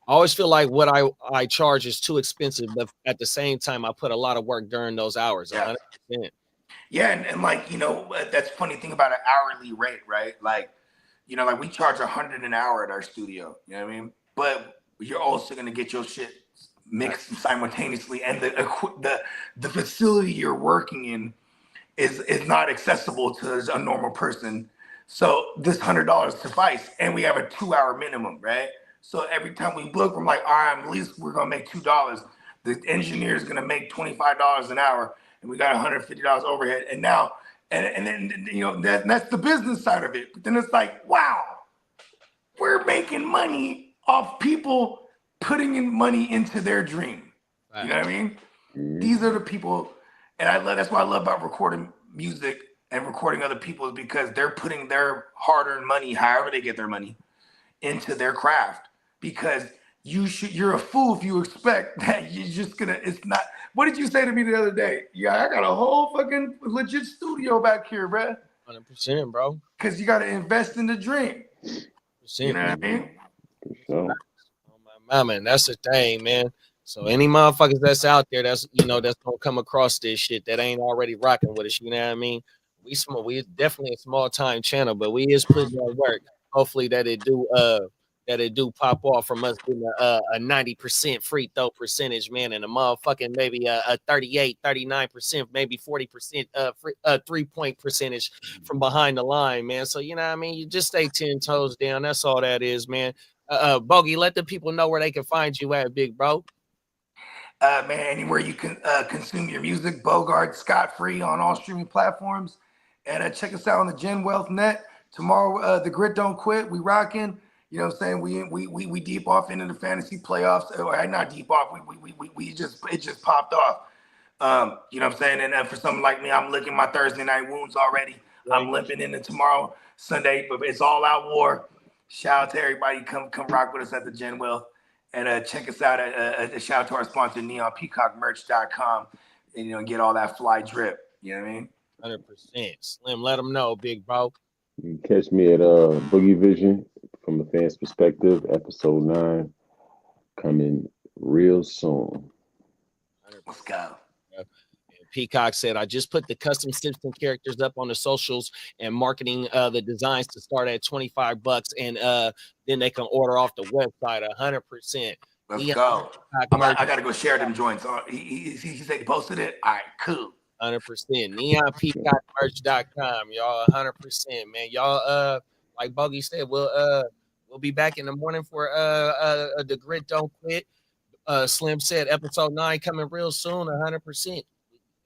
always feel like what I charge is too expensive, but at the same time, I put a lot of work during those hours. Yeah. 100%. Yeah, and like, you know, that's funny thing about an hourly rate, right? Like, you know, like we charge $100 an hour at our studio. You know what I mean? But you're also gonna get your shit mixed simultaneously, and the facility you're working in is not accessible to a normal person. So this $100 suffice, and we have a 2-hour minimum, right? So every time we book, we're like, all right, at least we're gonna make $2. The engineer is gonna make $25 an hour, and we got $150 overhead. And now, and then you know that's the business side of it. But then it's like, wow, we're making money off people putting in money into their dream. You know what I mean? These are the people, and that's what I love about recording music and recording other people, is because they're putting their hard-earned money, however they get their money, into their craft. Because you're a fool if you expect that you're just gonna. It's not. What did you say to me the other day? Yeah, I got a whole fucking legit studio back here, bro. 100%, bro. Because you got to invest in the dream. 100%. You know what I mean? So. Mama, and that's the thing, man. So any motherfuckers that's out there that's gonna come across this shit that ain't already rocking with us, you know what I mean? We definitely a small time channel, but we is putting that work. Hopefully that it do pop off from us getting a 90% free throw percentage, man, and a motherfucking maybe a 38, 39%, maybe 40% 3-point percentage from behind the line, man. So you know what I mean? You just stay 10 toes down. That's all that is, man. Bogey, let the people know where they can find you at, big bro. Man, anywhere you can consume your music, Bogard, scot-free on all streaming platforms. And check us out on the Gen Wealth Net. Tomorrow, the Grit Don't Quit. We rocking. You know what I'm saying? We deep off into the fantasy playoffs. Or not deep off. It just popped off. You know what I'm saying? And for someone like me, I'm licking my Thursday night wounds already. Right. I'm limping into tomorrow, Sunday, but it's all out war. Shout out to everybody. Come rock with us at the Gen Will. And check us out at shout out to our sponsor, neonpeacockmerch.com. And, get all that fly drip. You know what I mean? 100%. Slim, let them know, big bro. You can catch me at Boogie Vision from a fan's perspective, episode 9, coming real soon. Let's go. Peacock said, I just put the custom Simpson characters up on the socials and marketing the designs to start at $25, and then they can order off the website 100%. Let's go. I got to go share them joints. He said he posted it. All right, cool. 100%. NeonPeacockMerch.com, y'all. 100%, man. Y'all, like Bogey said, we'll be back in the morning for The Grit Don't Quit. Slim said episode 9 coming real soon, 100%.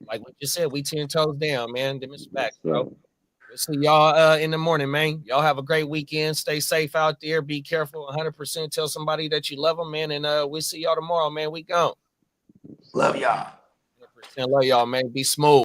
Like we just said, we 10 toes down, man. Them is back, bro. We'll see y'all in the morning, man. Y'all have a great weekend. Stay safe out there. Be careful. 100%. Tell somebody that you love them, man. And we'll see y'all tomorrow, man. We gone. Love y'all. 100% love y'all, man. Be smooth.